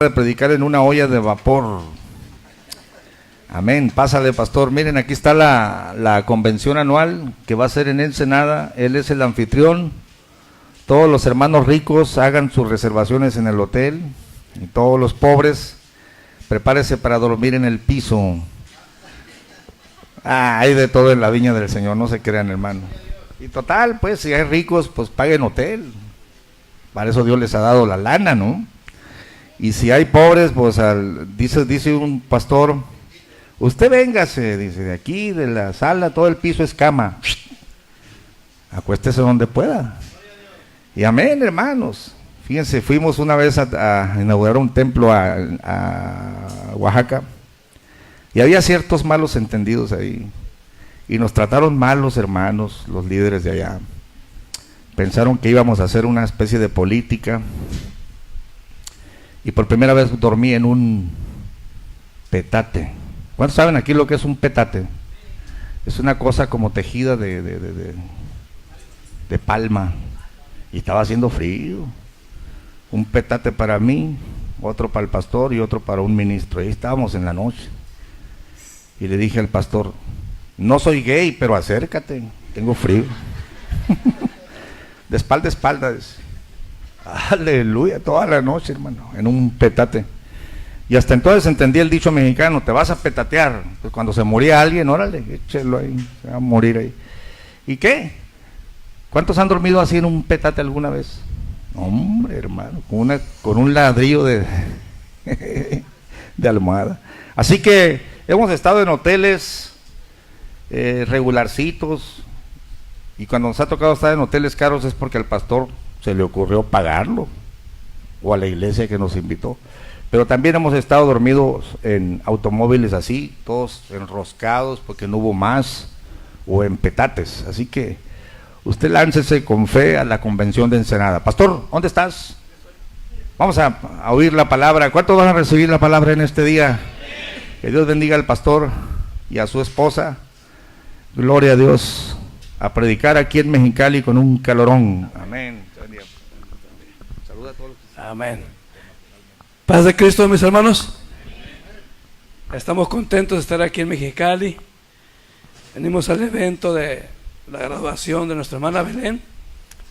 de predicar en una olla de vapor. Amén. Pásale, pastor. Miren, aquí está la convención anual que va a ser en Ensenada. Él es el anfitrión. Todos los hermanos ricos hagan sus reservaciones en el hotel. Y todos los pobres, prepárese para dormir en el piso. Hay de todo en la viña del Señor, no se crean, hermano. Y total, pues, si hay ricos, pues paguen hotel. Para eso Dios les ha dado la lana, ¿no? Y si hay pobres, pues dice un pastor, usted véngase, dice, de aquí, de la sala, todo el piso es cama. Acuéstese donde pueda. Y amén, hermanos. Fíjense, fuimos una vez a inaugurar un templo a Oaxaca, y había ciertos malos entendidos ahí, y nos trataron mal los hermanos, los líderes de allá. Pensaron que íbamos a hacer una especie de política, y por primera vez dormí en un petate. ¿Cuántos saben aquí lo que es un petate? Es una cosa como tejida de palma, y estaba haciendo frío. Un petate para mí, otro para el pastor y otro para un ministro. Ahí estábamos en la noche. Y le dije al pastor, no soy gay, pero acércate, tengo frío. De espalda a espalda. Aleluya, toda la noche, hermano, en un petate. Y hasta entonces entendí el dicho mexicano, te vas a petatear. Pues cuando se moría alguien, órale, échelo ahí, se va a morir ahí. ¿Y qué? ¿Cuántos han dormido así en un petate alguna vez? Hombre, hermano, con un ladrillo de almohada. Así que hemos estado en hoteles regularcitos, y cuando nos ha tocado estar en hoteles caros es porque al pastor se le ocurrió pagarlo, o a la iglesia que nos invitó. Pero también hemos estado dormidos en automóviles así, todos enroscados porque no hubo más, o en petates. Así que usted láncese con fe a la convención de Ensenada. Pastor, ¿dónde estás? Vamos a oír la palabra. ¿Cuántos van a recibir la palabra en este día? Que Dios bendiga al pastor y a su esposa. Gloria a Dios. A predicar aquí en Mexicali con un calorón. Amén. Saluda a todos. Amén. Paz de Cristo, mis hermanos. Estamos contentos de estar aquí en Mexicali. Venimos al evento de la graduación de nuestra hermana Belén,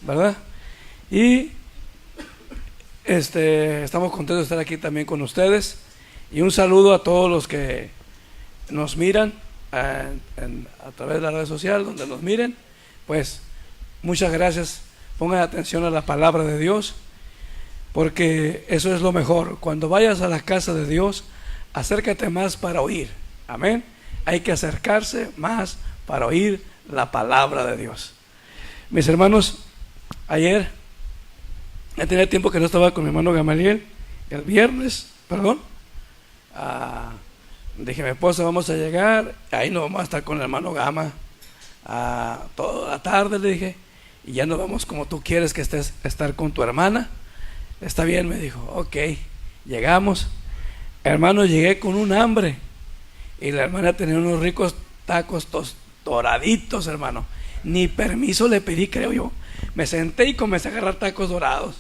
¿verdad? Y estamos contentos de estar aquí también con ustedes. Y un saludo a todos los que nos miran a través de la red social, donde nos miren. Pues muchas gracias. Pongan atención a la palabra de Dios, porque eso es lo mejor. Cuando vayas a la casa de Dios, acércate más para oír. Amén. Hay que acercarse más para oír la palabra de Dios. Mis hermanos, ayer ya tenía tiempo que no estaba con mi hermano Gamaliel. El viernes, dije a mi esposa, vamos a llegar, ahí nos vamos a estar con el hermano Gama toda la tarde, le dije, y ya nos vamos como tú quieres que estar con tu hermana. Está bien, me dijo. Ok, llegamos. Hermano, llegué con un hambre, y la hermana tenía unos ricos tacos doraditos, hermano. Ni permiso le pedí, creo yo. Me senté y comencé a agarrar tacos dorados,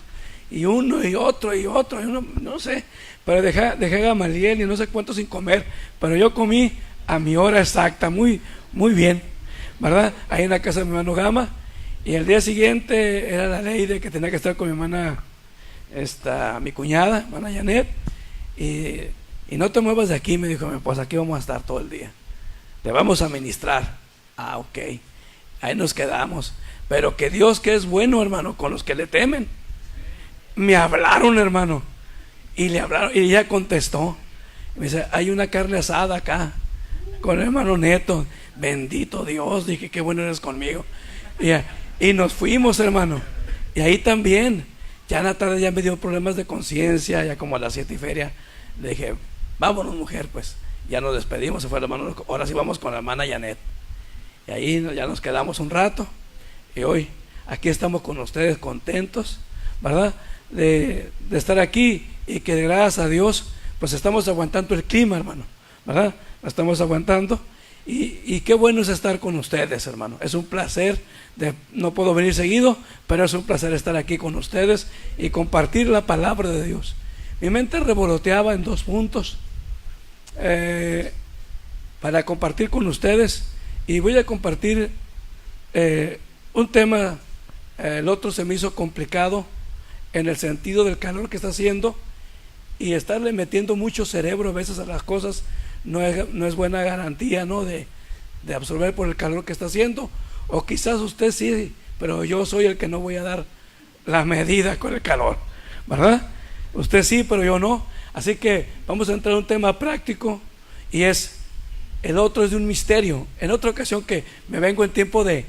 y uno y otro y otro, y uno, no sé, pero dejé a Gamaliel y no sé cuánto sin comer, pero yo comí a mi hora exacta, muy bien, ¿verdad? Ahí en la casa de mi hermano Gama. Y el día siguiente era la ley de que tenía que estar con mi hermana, mi cuñada, hermana Janet, y no te muevas de aquí, me dijo mi esposa, aquí vamos a estar todo el día, te vamos a ministrar. Ok, ahí nos quedamos. Pero que Dios, que es bueno, hermano, con los que le temen. Me hablaron, hermano, y le hablaron, y ella contestó, me dice, hay una carne asada acá con el hermano Neto. Bendito Dios, dije, qué bueno eres conmigo. Y nos fuimos, hermano. Y ahí también, ya en la tarde ya me dio problemas de conciencia, ya como a las 7:30. Le dije, vámonos, mujer, pues. Ya nos despedimos, se fue el hermano. Ahora sí vamos con la hermana Janet. Y ahí ya nos quedamos un rato. Y hoy aquí estamos con ustedes contentos, ¿verdad? De estar aquí, y que gracias a Dios pues estamos aguantando el clima, hermano, ¿verdad? Lo estamos aguantando, y qué bueno es estar con ustedes, hermano. Es un placer, no puedo venir seguido, pero es un placer estar aquí con ustedes y compartir la palabra de Dios. mi mente revoloteaba en 2 puntos para compartir con ustedes, y voy a compartir un tema. El otro se me hizo complicado en el sentido del calor que está haciendo, y estarle metiendo mucho cerebro a veces a las cosas no es buena garantía, ¿no?, de absorber por el calor que está haciendo. O quizás usted sí, pero yo soy el que no voy a dar la medida con el calor, ¿verdad? Usted sí, pero yo no. Así que vamos a entrar a un tema práctico, y el otro es de un misterio. En otra ocasión que me vengo en tiempo de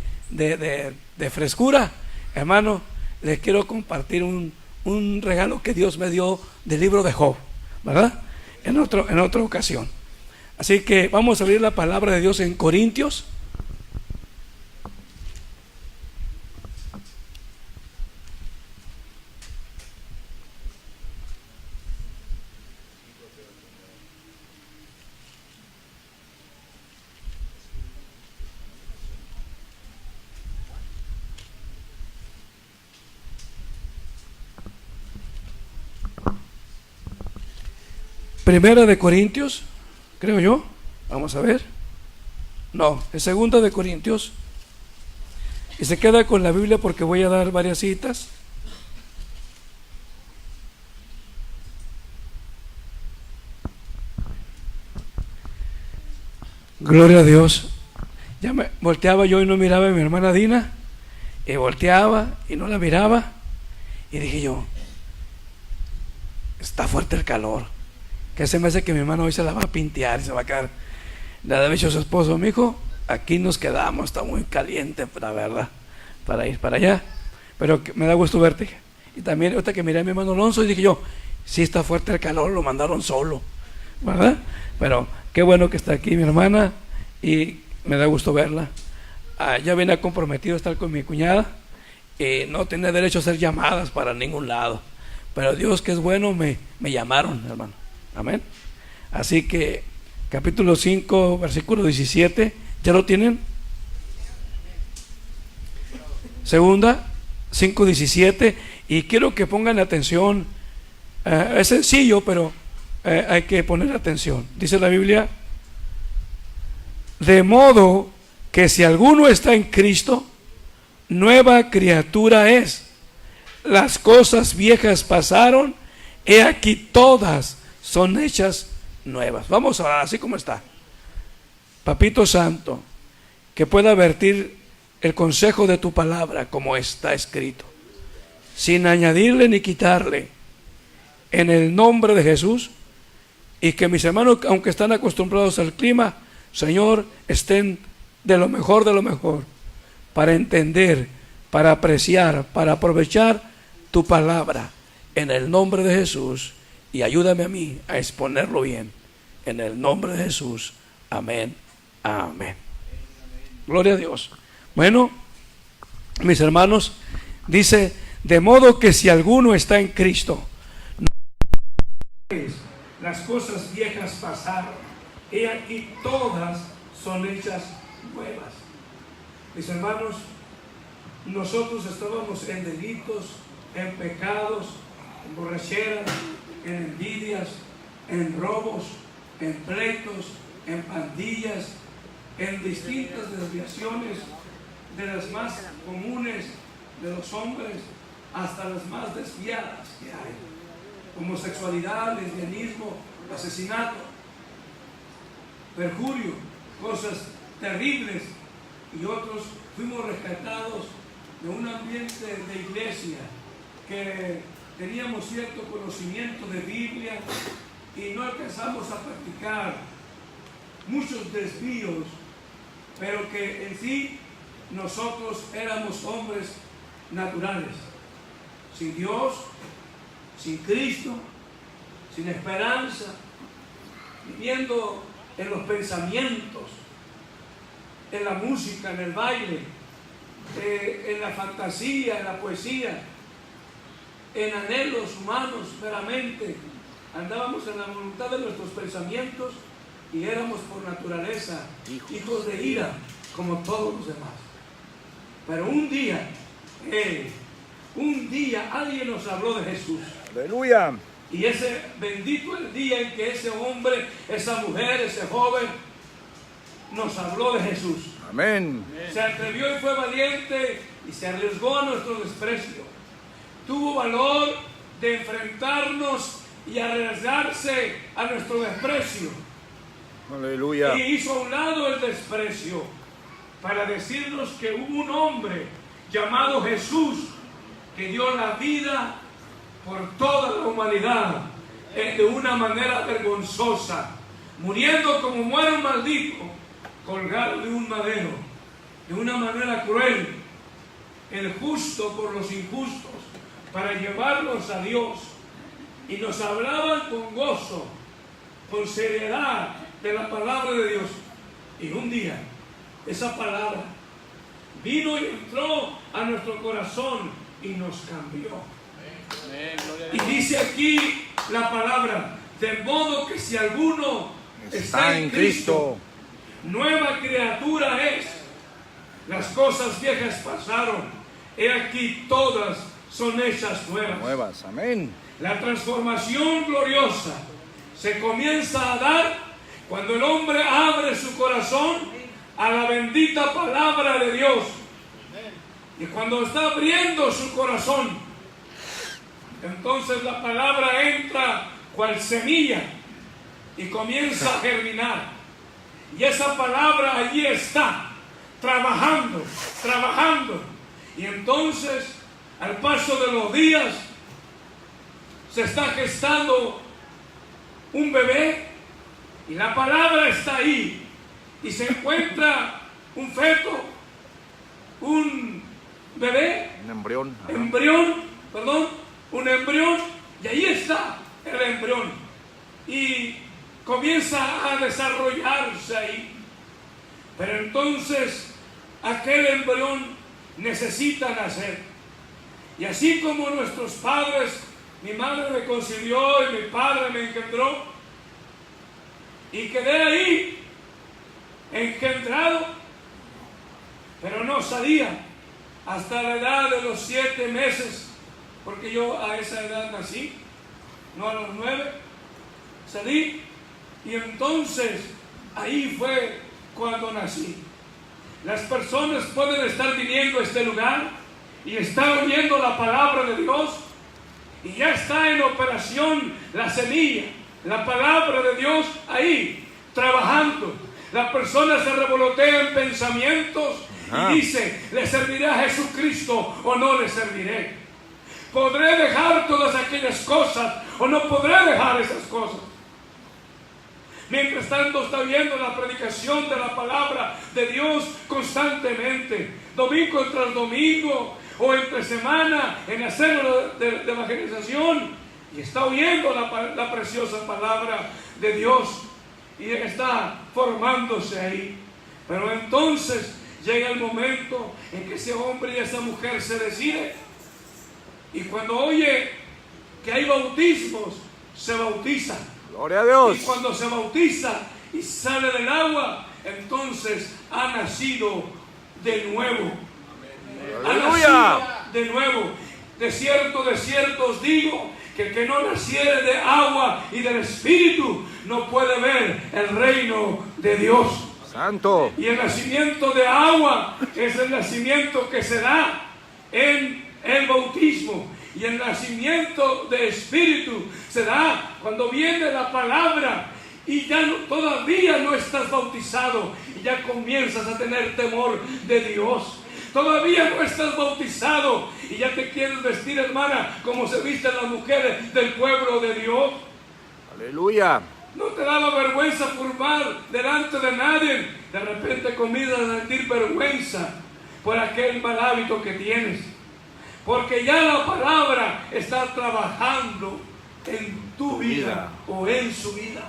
frescura, hermano, les quiero compartir un regalo que Dios me dio del libro de Job, ¿verdad? En otra ocasión. Así que vamos a abrir la palabra de Dios en Corintios. Primera de Corintios, creo yo. Vamos a ver. No, es Segunda de Corintios. Y se queda con la Biblia porque voy a dar varias citas. Gloria a Dios. Ya me volteaba yo y no miraba a mi hermana Dina, y volteaba y no la miraba, y dije yo, está fuerte el calor, que se me hace que mi hermano hoy se la va a pintear y se va a quedar. Le había dicho a su esposo: mi hijo, aquí nos quedamos, está muy caliente, la verdad, para ir para allá, pero me da gusto verte. Y también ahorita que miré a mi hermano Alonso, y dije yo, sí está fuerte el calor, lo mandaron solo, ¿verdad? Pero qué bueno que está aquí mi hermana, y me da gusto verla. Ya venía comprometido a estar con mi cuñada, y no tenía derecho a hacer llamadas para ningún lado, pero Dios, que es bueno, me llamaron, hermano. Amén. Así que capítulo 5, versículo 17, ¿ya lo tienen? Segunda 5:17, y quiero que pongan atención. Es sencillo, pero hay que poner atención. Dice la Biblia: de modo que si alguno está en Cristo, nueva criatura es. Las cosas viejas pasaron, he aquí todas son hechas nuevas. Vamos a orar así como está. Papito Santo, que pueda vertir el consejo de tu palabra como está escrito, sin añadirle ni quitarle, en el nombre de Jesús. Y que mis hermanos, aunque están acostumbrados al clima, Señor, estén de lo mejor para entender, para apreciar, para aprovechar tu palabra, en el nombre de Jesús. Y ayúdame a mí a exponerlo bien, en el nombre de Jesús. Amén, amén. Gloria a Dios. Bueno, mis hermanos, dice: de modo que si alguno está en Cristo, las cosas viejas pasaron, he aquí todas son hechas nuevas. Mis hermanos, nosotros estábamos en delitos, en pecados, en borracheras, en envidias, en robos, en pleitos, en pandillas, en distintas desviaciones, de las más comunes de los hombres hasta las más desviadas que hay: homosexualidad, lesbianismo, asesinato, perjurio, cosas terribles. Y otros fuimos rescatados de un ambiente de iglesia, que teníamos cierto conocimiento de Biblia y no alcanzamos a practicar muchos desvíos, pero que en sí nosotros éramos hombres naturales, sin Dios, sin Cristo, sin esperanza, viviendo en los pensamientos, en la música, en el baile, en la fantasía, en la poesía, en anhelos humanos meramente. Andábamos en la voluntad de nuestros pensamientos y éramos por naturaleza hijos de ira, como todos los demás. Pero un día alguien nos habló de Jesús. Aleluya. Y ese bendito el día en que ese hombre, esa mujer, ese joven nos habló de Jesús. Amén. Se atrevió y fue valiente y se arriesgó a nuestro desprecio. Tuvo valor de enfrentarnos y arriesgarse a nuestro desprecio. Aleluya. Y hizo a un lado el desprecio para decirnos que hubo un hombre llamado Jesús que dio la vida por toda la humanidad de una manera vergonzosa, muriendo como muere un maldito, colgado de un madero, de una manera cruel, el justo por los injustos, para llevarlos a Dios. Y nos hablaban con gozo, con seriedad de la palabra de Dios. Y un día esa palabra vino y entró a nuestro corazón y nos cambió. Y dice aquí la palabra, de modo que si alguno está en Cristo, nueva criatura es. Las cosas viejas pasaron, he aquí todas son hechas nuevas. Nuevas, amén. La transformación gloriosa se comienza a dar cuando el hombre abre su corazón a la bendita palabra de Dios. Y cuando está abriendo su corazón, entonces la palabra entra cual semilla y comienza a germinar. Y esa palabra allí está, trabajando, trabajando. Y entonces, al paso de los días, se está gestando un bebé y la palabra está ahí. Y se encuentra un feto, un bebé, Un embrión. un embrión, y ahí está el embrión. Y comienza a desarrollarse ahí. Pero entonces aquel embrión necesita nacer. Y así como nuestros padres, mi madre me concibió y mi padre me engendró, y quedé ahí engendrado, pero no salía hasta la edad de los 7 meses, porque yo a esa edad nací, no a los 9, salí, y entonces ahí fue cuando nací. Las personas pueden estar viniendo a este lugar y estar oyendo la palabra de Dios, y ya está en operación la semilla, la palabra de Dios ahí, trabajando. La persona se revolotea en pensamientos y dice, ¿le serviré a Jesucristo o no le serviré? ¿Podré dejar todas aquellas cosas o no podré dejar esas cosas? Mientras tanto está viendo la predicación de la palabra de Dios constantemente, domingo tras domingo o entre semana en la célula de evangelización, y está oyendo la preciosa palabra de Dios y está formándose ahí. Pero entonces llega el momento en que ese hombre y esa mujer se decide, y cuando oye que hay bautismos, se bautiza. Gloria a Dios. Y cuando se bautiza y sale del agua, entonces ha nacido de nuevo. Aleluya. Ha nacido de nuevo. De cierto os digo, que el que no naciere de agua y del Espíritu no puede ver el reino de Dios. Santo. Y el nacimiento de agua es el nacimiento que se da en el bautismo. Y el nacimiento de Espíritu se da cuando viene la palabra y ya todavía no estás bautizado y ya comienzas a tener temor de Dios. Todavía no estás bautizado y ya te quieres vestir, hermana, como se visten las mujeres del pueblo de Dios. Aleluya. No te daba vergüenza formar delante de nadie. De repente comienzas a sentir vergüenza por aquel mal hábito que tienes. Porque ya la palabra está trabajando en tu vida o en su vida.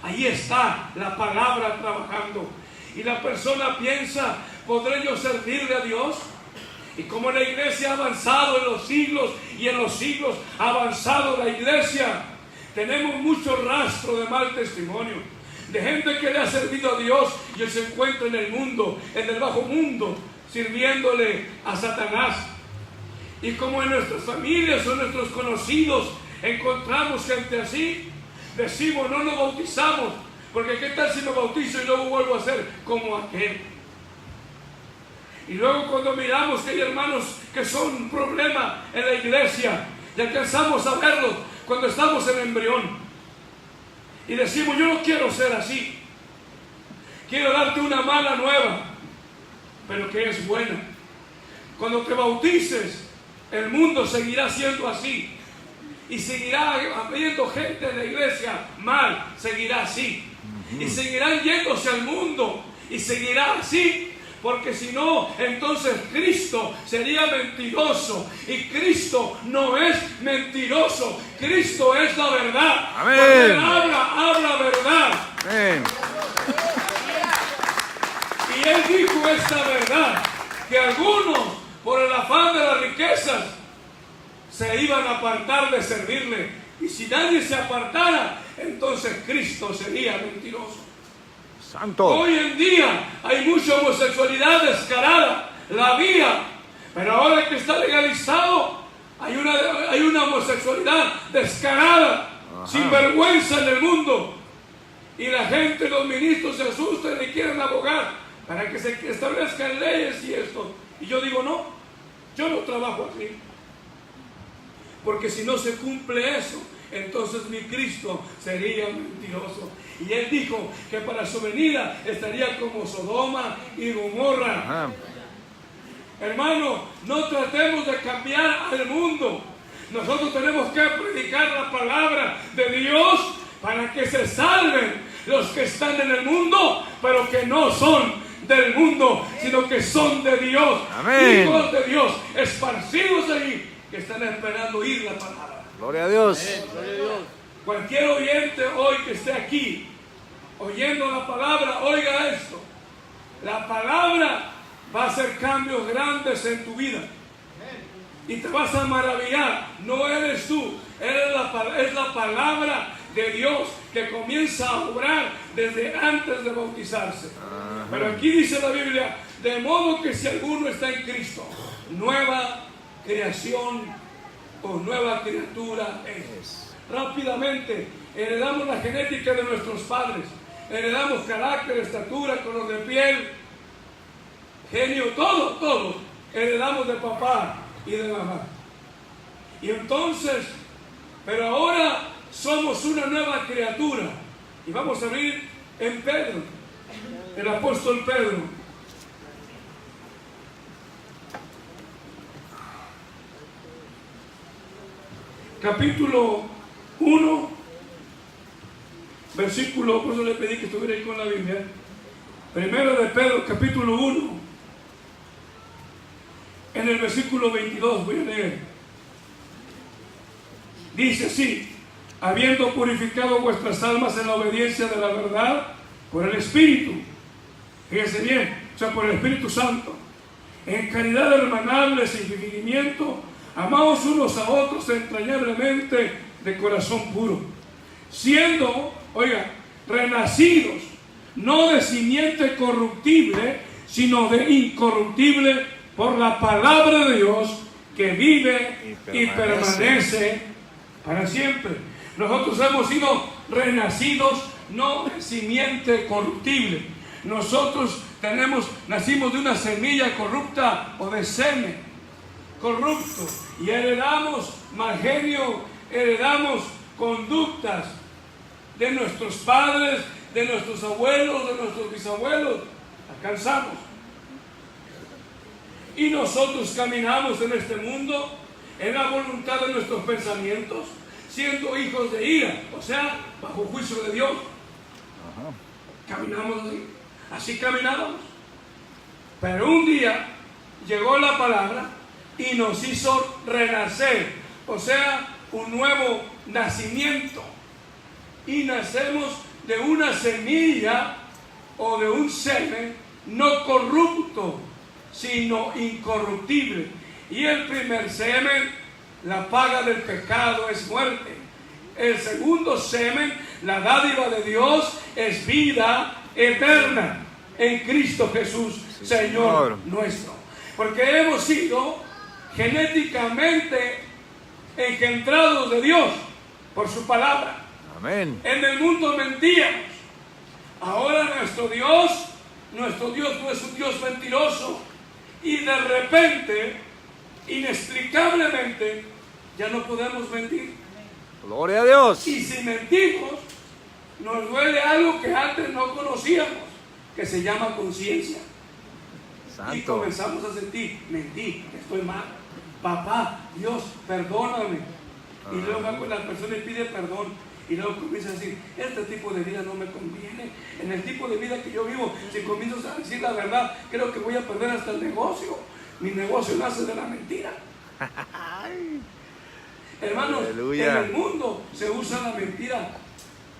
Ahí está la palabra trabajando. Y la persona piensa, ¿podré yo servirle a Dios? Y como la iglesia ha avanzado en los siglos y en los siglos ha avanzado la iglesia, tenemos mucho rastro de mal testimonio, de gente que le ha servido a Dios y se encuentra en el mundo, en el bajo mundo, sirviéndole a Satanás. Y como en nuestras familias o nuestros conocidos encontramos gente así, decimos no nos bautizamos, porque qué tal si me bautizo y luego vuelvo a ser como aquel. Y luego cuando miramos que hay hermanos que son un problema en la iglesia y alcanzamos a verlos cuando estamos en embrión y decimos yo no quiero ser así, quiero darte una mala nueva, pero que es buena. Cuando te bautices, el mundo seguirá siendo así y seguirá habiendo gente en la iglesia mal, seguirá así y seguirán yéndose al mundo y seguirá así. Porque si no, entonces Cristo sería mentiroso. Y Cristo no es mentiroso. Cristo es la verdad. Amén. Cuando Él habla verdad. Amén. Y Él dijo esta verdad, que algunos, por el afán de las riquezas, se iban a apartar de servirle. Y si nadie se apartara, entonces Cristo sería mentiroso. Santo. Hoy en día hay mucha homosexualidad descarada, la había, pero ahora que está legalizado hay una homosexualidad descarada, sin vergüenza en el mundo. Y la gente, los ministros se asustan y quieren abogar para que se establezcan leyes y esto. Y yo digo no, yo no trabajo así. Porque si no se cumple eso, entonces mi Cristo sería mentiroso. Y Él dijo que para su venida estaría como Sodoma y Gomorra. Ajá. Hermano, no tratemos de cambiar al mundo. Nosotros tenemos que predicar la palabra de Dios para que se salven los que están en el mundo, pero que no son del mundo, sino que son de Dios. Amén. Hijos de Dios, esparcidos allí, que están esperando oír la palabra. Gloria a Dios. Gloria a Dios. Cualquier oyente hoy que esté aquí oyendo la palabra, oiga esto: la palabra va a hacer cambios grandes en tu vida y te vas a maravillar. No eres tú, es la palabra de Dios que comienza a obrar desde antes de bautizarse. Pero aquí dice la Biblia: de modo que si alguno está en Cristo, nueva creación o nueva criatura es. Rápidamente heredamos la genética de nuestros padres, heredamos carácter, estatura, color de piel, genio, todo heredamos de papá y de mamá. Y entonces, pero ahora somos una nueva criatura. Y vamos a abrir en Pedro, el apóstol Pedro. Capítulo 1, versículo, por eso le pedí que estuviera ahí con la Biblia. Primero de Pedro, capítulo 1, en el versículo 22 voy a leer. Dice así: habiendo purificado vuestras almas en la obediencia de la verdad por el Espíritu, fíjense bien, o sea, por el Espíritu Santo, en caridad hermanable, sin fingimiento, amaos unos a otros entrañablemente de corazón puro, siendo, oiga, renacidos, no de simiente corruptible, sino de incorruptible, por la palabra de Dios, que vive y permanece para siempre. Nosotros hemos sido renacidos, no de simiente corruptible. Nosotros nacimos de una semilla corrupta o de semen corrupto, y heredamos mal genio, heredamos conductas de nuestros padres, de nuestros abuelos, de nuestros bisabuelos. Alcanzamos. Y nosotros caminamos en este mundo en la voluntad de nuestros pensamientos, siendo hijos de ira, o sea, bajo juicio de Dios. Caminamos así caminábamos. Pero un día llegó la palabra y nos hizo renacer, o sea, un nuevo nacimiento. Y nacemos de una semilla o de un semen no corrupto, sino incorruptible. Y el primer semen, la paga del pecado es muerte. El segundo semen, la dádiva de Dios, es vida eterna en Cristo Jesús, Señor nuestro. Porque hemos sido genéticamente engendrados de Dios. por su palabra. Amén. En el mundo mentíamos. Ahora nuestro Dios no es un Dios mentiroso. Y de repente, inexplicablemente, ya no podemos mentir. Gloria a Dios. Y si mentimos, nos duele algo que antes no conocíamos, que se llama conciencia. Y Santo. comenzamos a sentir, mentí, estoy mal. Papá, Dios, perdóname. Y luego la persona le pide perdón. Y luego comienza a decir, este tipo de vida no me conviene. En el tipo de vida que yo vivo, si comienzo a decir la verdad, creo que voy a perder hasta el negocio. Mi negocio nace de la mentira. Hermanos, Aleluya. en el mundo se usa la mentira.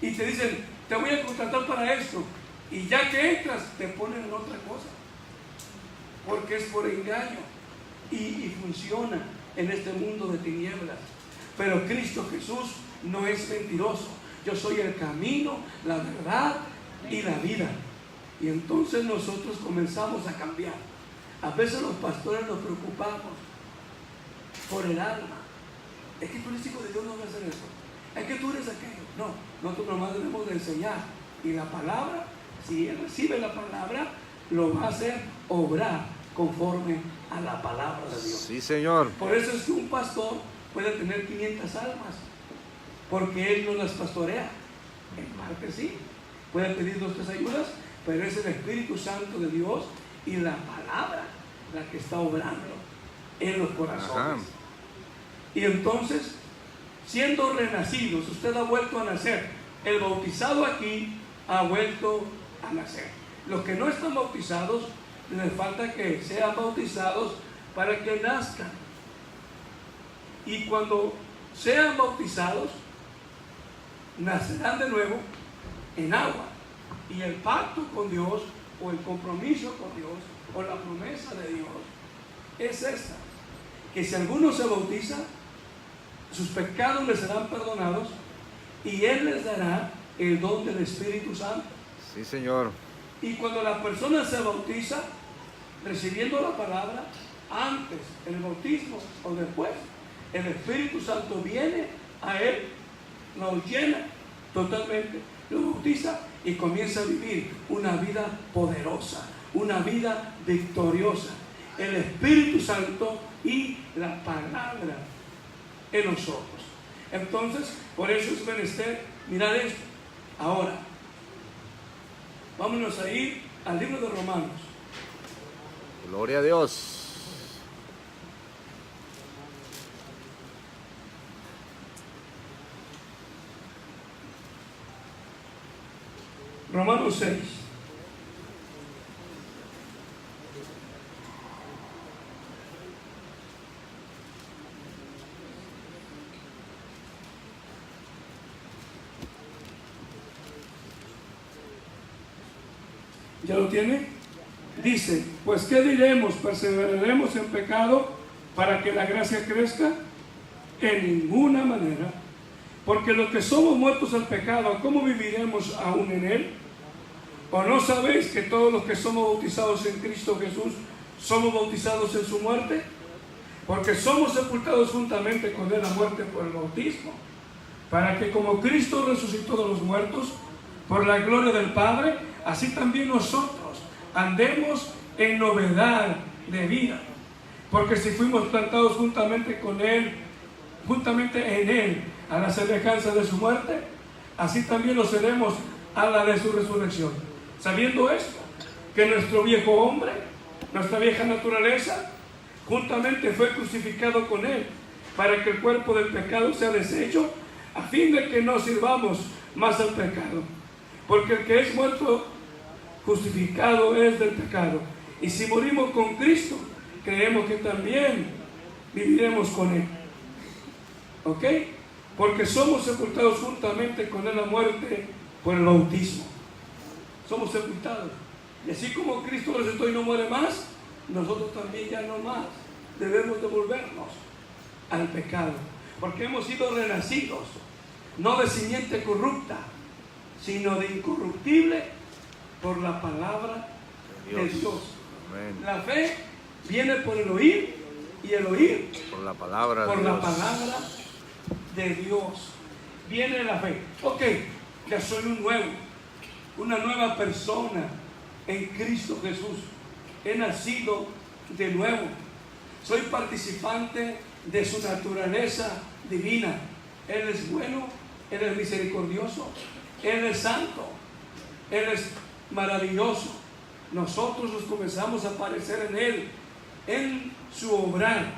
Y te dicen, te voy a contratar para esto. Y ya que entras, te ponen en otra cosa. Porque es por engaño. Y funciona en este mundo de tinieblas. Pero Cristo Jesús no es mentiroso. Yo soy el camino, la verdad y la vida. Y entonces nosotros comenzamos a cambiar. A veces los pastores nos preocupamos por el alma. Es que tú eres hijo de Dios, no vas a hacer eso. Es que tú eres aquello. No, nosotros nomás debemos de enseñar. Y la palabra, si él recibe la palabra, lo va a hacer obrar conforme a la palabra de Dios. Sí, Señor. Por eso es que un pastor puede tener 500 almas, porque él no las pastorea. En parte sí, puede pedir 2 o 3 ayudas, pero es el Espíritu Santo de Dios y la palabra la que está obrando en los corazones. Ajá. Y entonces, siendo renacidos, usted ha vuelto a nacer. El bautizado aquí ha vuelto a nacer. Los que no están bautizados, les falta que sean bautizados para que nazcan. Y cuando sean bautizados, nacerán de nuevo en agua. Y el pacto con Dios, o el compromiso con Dios, o la promesa de Dios, es esta: que si alguno se bautiza, sus pecados les serán perdonados y Él les dará el don del Espíritu Santo. Sí, Señor. Y cuando la persona se bautiza, recibiendo la palabra, antes, en el bautismo o después, el Espíritu Santo viene a él, lo llena totalmente, lo bautiza y comienza a vivir una vida poderosa, una vida victoriosa. El Espíritu Santo y la palabra en nosotros. Entonces, por eso es menester mirar esto. Ahora, vámonos a ir al libro de Romanos. Gloria a Dios. Romanos 6. ¿Ya lo tiene? Dice, pues ¿qué diremos? ¿Perseveraremos en pecado para que la gracia crezca? En ninguna manera. Porque los que somos muertos al pecado, ¿cómo viviremos aún en él? ¿O no sabéis que todos los que somos bautizados en Cristo Jesús somos bautizados en su muerte? Porque somos sepultados juntamente con él a muerte por el bautismo, para que como Cristo resucitó de los muertos por la gloria del Padre, así también nosotros andemos en novedad de vida. Porque si fuimos plantados juntamente con él, juntamente en él, a la semejanza de su muerte, así también lo seremos a la de su resurrección. Sabiendo esto, que nuestro viejo hombre, nuestra vieja naturaleza, juntamente fue crucificado con él, para que el cuerpo del pecado sea deshecho, a fin de que no sirvamos más al pecado. Porque el que es muerto, justificado es del pecado. Y si morimos con Cristo, creemos que también viviremos con él. ¿Ok? Porque somos sepultados juntamente con él a muerte por el bautismo. Somos sepultados. Y así como Cristo resucitó y no muere más, nosotros también ya no más debemos devolvernos al pecado. Porque hemos sido renacidos, no de simiente corrupta, sino de incorruptible por la palabra de Dios. Amén. La fe viene por el oír y el oír Por la palabra por de la Dios. palabra de Dios. viene la fe. Ok, ya soy una nueva persona en Cristo Jesús. He nacido de nuevo. Soy participante de su naturaleza divina. Él es bueno, Él es misericordioso, Él es santo, Él es maravilloso. Nosotros nos comenzamos a parecer en Él, en su obrar,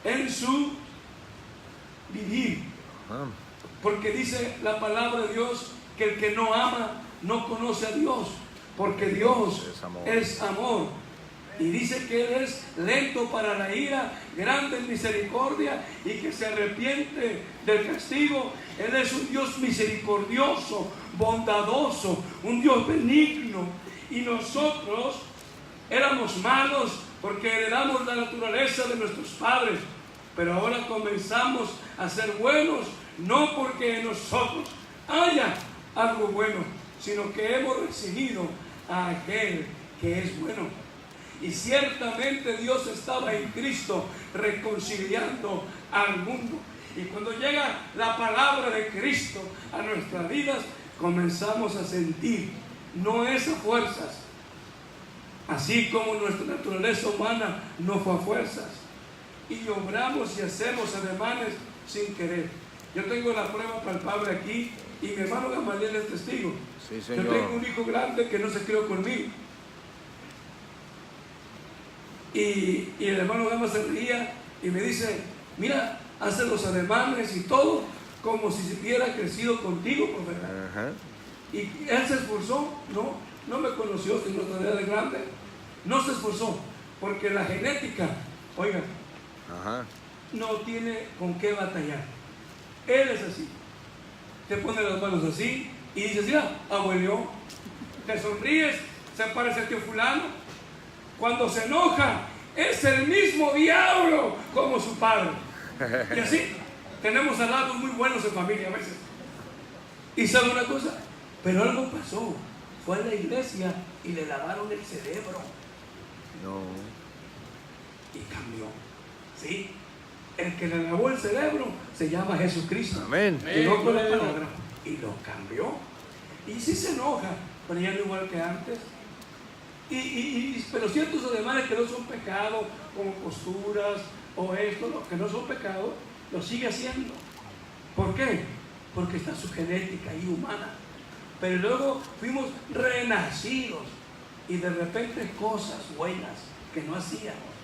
en su vivir. Porque dice la palabra de Dios que el que no ama no conoce a Dios, porque Dios es amor. Y dice que Él es lento para la ira, grande en misericordia y que se arrepiente del castigo. Él es un Dios misericordioso, bondadoso, un Dios benigno. Y nosotros éramos malos porque heredamos la naturaleza de nuestros padres. Pero ahora comenzamos a ser buenos, no porque en nosotros haya algo bueno, sino que hemos recibido a aquel que es bueno. Y ciertamente Dios estaba en Cristo reconciliando al mundo. Y cuando llega la palabra de Cristo a nuestras vidas, comenzamos a sentir, no es a fuerzas, así como nuestra naturaleza humana no fue a fuerzas. Y obramos y hacemos ademanes sin querer. Yo tengo la prueba palpable aquí y mi hermano Gamaliel es testigo. Sí, señor. Yo tengo un hijo grande que no se crió conmigo. Y el hermano Gama se reía y me dice, mira, hace los ademanes y todo como si se hubiera crecido contigo, por verdad. Y él se esforzó, no me conoció sino todavía de grande, no se esforzó, porque la genética, oigan, no tiene con qué batallar. Él es así, te pone las manos así y dices, mira, abuelo, te sonríes, se parece a tío fulano. Cuando se enoja, es el mismo diablo como su padre. Y así, tenemos alados muy buenos en familia a veces. ¿Y sabe una cosa? Pero algo pasó. Fue a la iglesia y le lavaron el cerebro. No. Y cambió. ¿Sí? El que le lavó el cerebro se llama Jesucristo. Amén. Llegó con la palabra y lo cambió. Y sí se enoja, pero ya no igual que antes. Pero ciertos ademanes que no son pecado, como posturas o esto, lo que no son pecado, lo sigue haciendo. ¿Por qué? Porque está su genética ahí humana. Pero luego fuimos renacidos y de repente cosas buenas que no hacíamos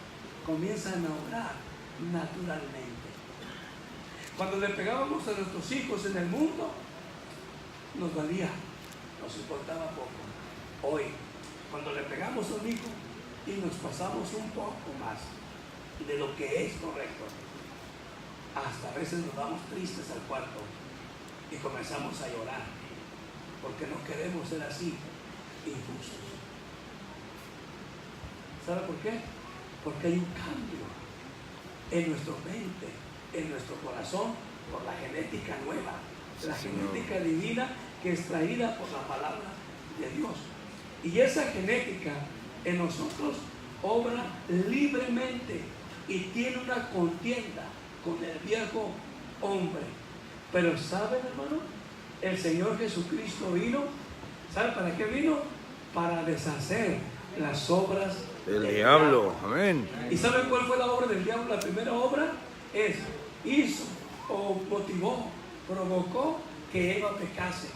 comienzan a obrar naturalmente. Cuando le pegábamos a nuestros hijos en el mundo, nos valía, nos importaba poco. Hoy, cuando le pegamos a un hijo y nos pasamos un poco más de lo que es correcto, hasta a veces nos vamos tristes al cuarto y comenzamos a llorar porque no queremos ser así, injustos. ¿Sabe por qué? Porque hay un cambio en nuestra mente, en nuestro corazón, por la genética nueva, la genética divina que es traída por la palabra de Dios. Y esa genética en nosotros obra libremente y tiene una contienda con el viejo hombre. Pero ¿saben, hermano? El Señor Jesucristo vino, ¿sabe para qué vino? Para deshacer las obras del diablo. Amén. ¿Y saben cuál fue la obra del diablo? La primera obra es, hizo o motivó, provocó que Eva pecase.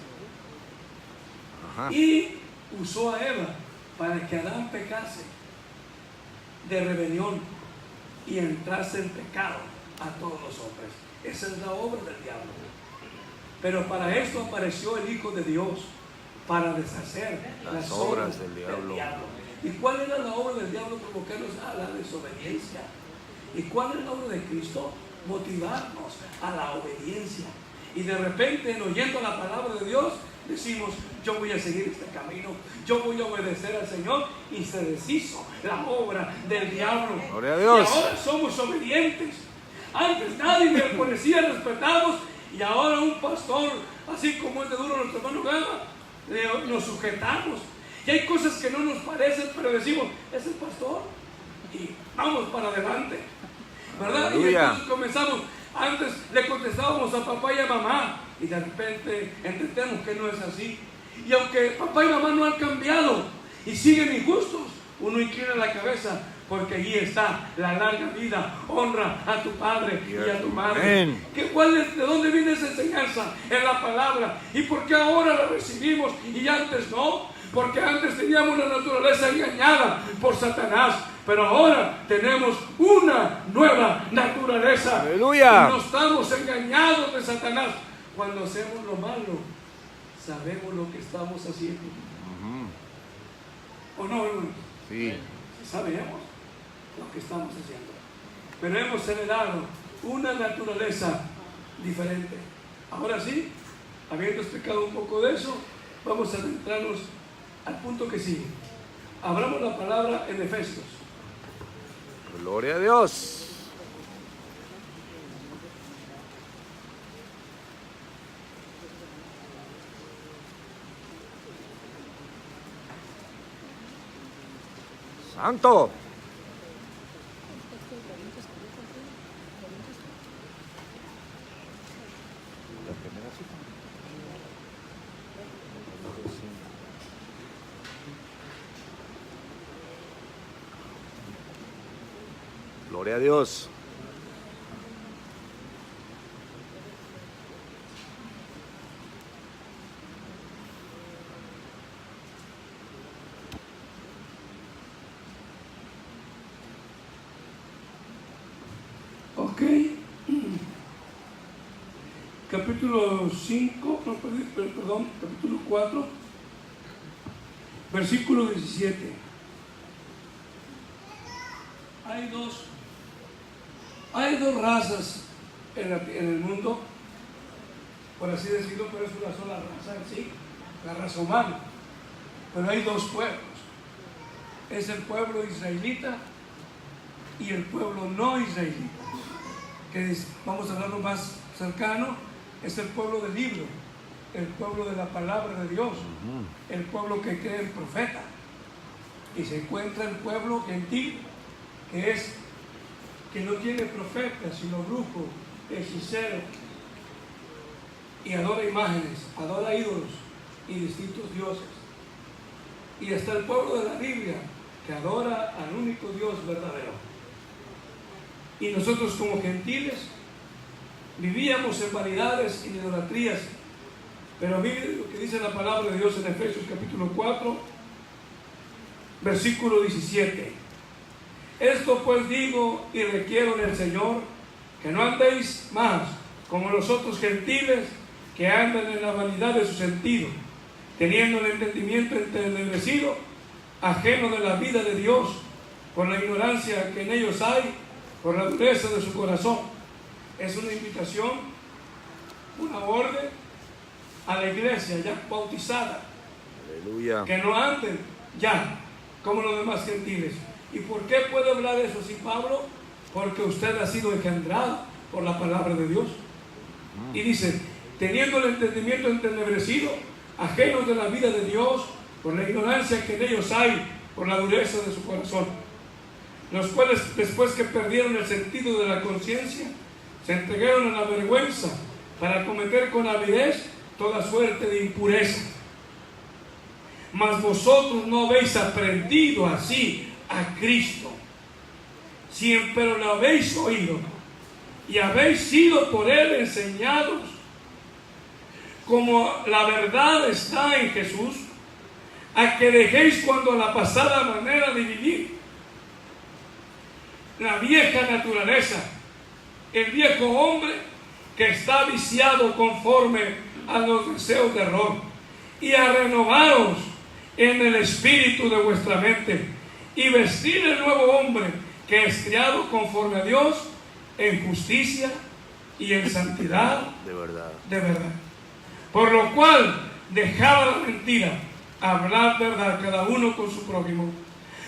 Y usó a Eva para que Adán pecase de rebelión y entrase en pecado a todos los hombres. Esa es la obra del diablo. Pero para esto apareció el Hijo de Dios, para deshacer las obras del diablo. ¿Y cuál era la obra del diablo? Provocarnos a la desobediencia. ¿Y cuál es la obra de Cristo? Motivarnos a la obediencia. Y de repente, en oyendo la palabra de Dios, decimos, yo voy a seguir este camino, yo voy a obedecer al Señor, y se deshizo la obra del diablo. Gloria a Dios. Y ahora somos obedientes. Antes nadie me conocía, respetamos, y ahora un pastor, así como es de duro nuestro hermano Gama, nos sujetamos. Y hay cosas que no nos parecen, pero decimos, es el pastor, y vamos para adelante, ¿verdad? Aleluya. Y entonces comenzamos. Antes le contestábamos a papá y a mamá, y de repente entendemos que no es así. Y aunque papá y mamá no han cambiado y siguen injustos, uno inclina la cabeza porque allí está la larga vida. Honra a tu padre y a tu madre. ¿De dónde viene esa enseñanza? En la palabra. ¿Y por qué ahora la recibimos y antes no? Porque antes teníamos una naturaleza engañada por Satanás, pero ahora tenemos una nueva naturaleza. ¡Aleluya! Y no estamos engañados de Satanás. Cuando hacemos lo malo, sabemos lo que estamos haciendo. ¿O no, hermano? Sí. Sabemos lo que estamos haciendo, pero hemos heredado una naturaleza diferente. Ahora sí, habiendo explicado un poco de eso, vamos a adentrarnos al punto que sigue. Abramos la palabra en Efesios. Gloria a Dios. Santo. Gloria a Dios. Ok. Capítulo 5, perdón, capítulo 4, versículo 17. Hay dos razas en el mundo, por así decirlo, pero es una sola raza en sí, la raza humana. Pero hay dos pueblos. Es el pueblo israelita y el pueblo no israelita. Que vamos a hablarlo más cercano, es el pueblo del libro, el pueblo de la palabra de Dios, el pueblo que cree el profeta. Y se encuentra el pueblo gentil, que no tiene profeta, sino brujo, hechicero, y adora imágenes, adora ídolos y distintos dioses. Y está el pueblo de la Biblia, que adora al único Dios verdadero. Y nosotros como gentiles vivíamos en vanidades y en idolatrías. Pero miren lo que dice la palabra de Dios en Efesios capítulo 4, versículo 17. Esto pues digo y requiero en el Señor, que no andéis más como los otros gentiles que andan en la vanidad de su sentido, teniendo el entendimiento entenebrecido, ajeno de la vida de Dios, por la ignorancia que en ellos hay, por la dureza de su corazón. Es una invitación, una orden a la iglesia ya bautizada. Aleluya. Que no anden ya como los demás gentiles. ¿Y por qué puede hablar eso así Pablo? Porque usted ha sido engendrado por la palabra de Dios. Y dice, teniendo el entendimiento entenebrecido, ajenos de la vida de Dios, por la ignorancia que en ellos hay, por la dureza de su corazón, los cuales después que perdieron el sentido de la conciencia, se entregaron a la vergüenza para cometer con avidez toda suerte de impureza. Mas vosotros no habéis aprendido así a Cristo, siempre lo habéis oído y habéis sido por él enseñados, como la verdad está en Jesús, a que dejéis cuando la pasada manera de vivir, la vieja naturaleza, el viejo hombre que está viciado conforme a los deseos de error, y a renovaros en el espíritu de vuestra mente, y vestir el nuevo hombre que es criado conforme a Dios en justicia y en santidad De verdad. de verdad. Por lo cual, dejad la mentira, hablad verdad cada uno con su prójimo,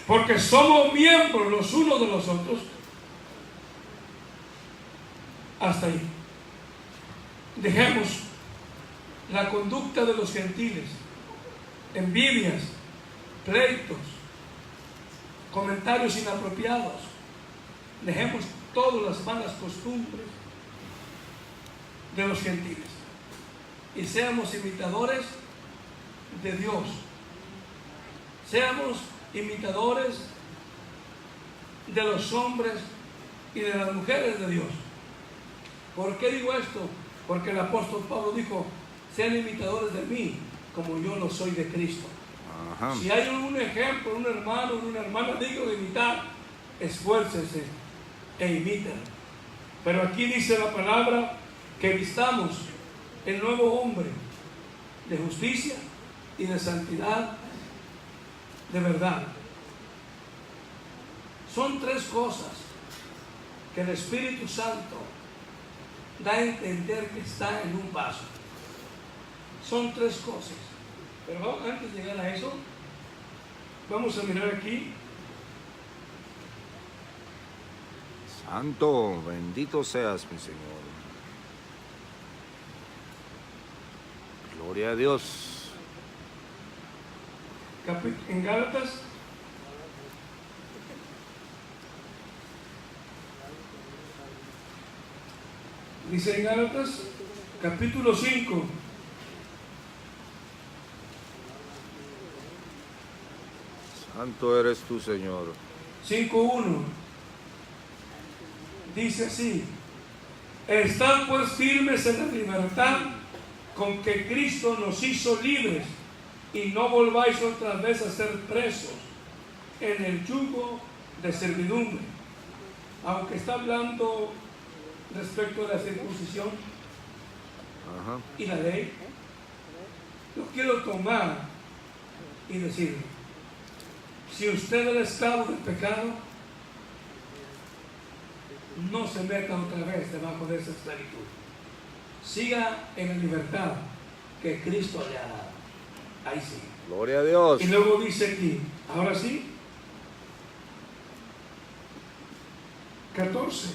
porque somos miembros los unos de los otros. Hasta ahí. Dejemos la conducta de los gentiles, envidias, pleitos, comentarios inapropiados. Dejemos todas las malas costumbres de los gentiles. y seamos imitadores de Dios. Seamos imitadores de los hombres y de las mujeres de Dios. ¿Por qué digo esto? Porque el apóstol Pablo dijo, sean imitadores de mí, como yo lo soy de Cristo. Ajá. Si hay un ejemplo, un hermano, una hermana digno de imitar, esfuércese e imiten. Pero aquí dice la palabra que vistamos el nuevo hombre de justicia y de santidad, de verdad. Son tres cosas que el Espíritu Santo da a entender que está en un paso. Son tres cosas. Pero antes de llegar a eso, vamos a mirar aquí. Santo, bendito seas, mi Señor. Gloria a Dios. En Gálatas, dice en Gálatas, capítulo 5, Santo eres tú, Señor. 5:1, dice así: estad pues firmes en la libertad con que Cristo nos hizo libres, y no volváis otra vez a ser presos en el yugo de servidumbre. Aunque está hablando respecto a la circuncisión Ajá. y la ley, yo quiero tomar y decir, si usted es esclavo del pecado, no se meta otra vez debajo de esa esclavitud. Siga en la libertad que Cristo le ha dado. Ahí sí. Gloria a Dios. Y luego dice aquí, ahora sí, 14.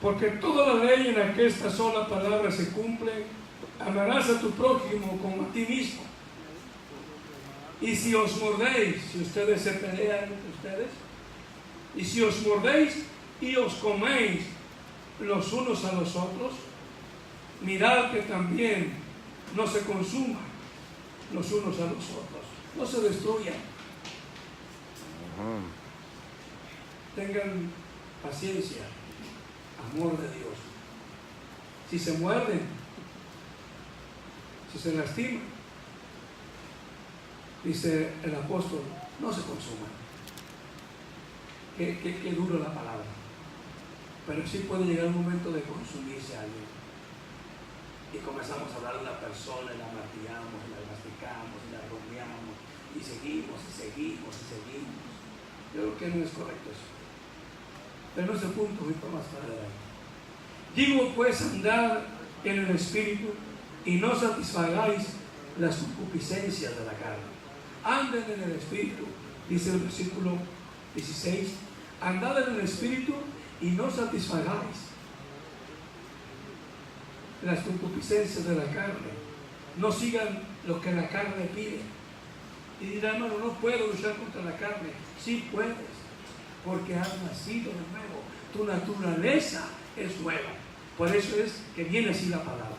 Porque toda la ley en aquesta sola palabra se cumple: amarás a tu prójimo como a ti mismo. Y si os mordéis, si ustedes se pelean entre ustedes, y si os mordéis y os coméis los unos a los otros, mirad que también no se consuman los unos a los otros, no se destruyan. Ajá. Tengan paciencia, amor de Dios. Si se muerden, si se lastiman, dice el apóstol, no se consuman. Qué duro la palabra. Pero sí puede llegar un momento de consumirse a alguien. Y comenzamos a hablar de una persona, y la martillamos, y la masticamos, y la rodeamos, y seguimos, y seguimos, y seguimos. Yo creo que no es correcto eso. Pero no es el punto, voy por más para adelante. Digo pues, andad en el Espíritu, y no satisfagáis las concupiscencias de la carne. Anden en el Espíritu, dice el versículo 16. Andad en el Espíritu y no satisfagáis las concupiscencias de la carne. No sigan lo que la carne pide. Y dirán, hermano, no puedo luchar contra la carne. Sí puedes, porque has nacido de nuevo. Tu naturaleza es nueva. Por eso es que viene así la palabra.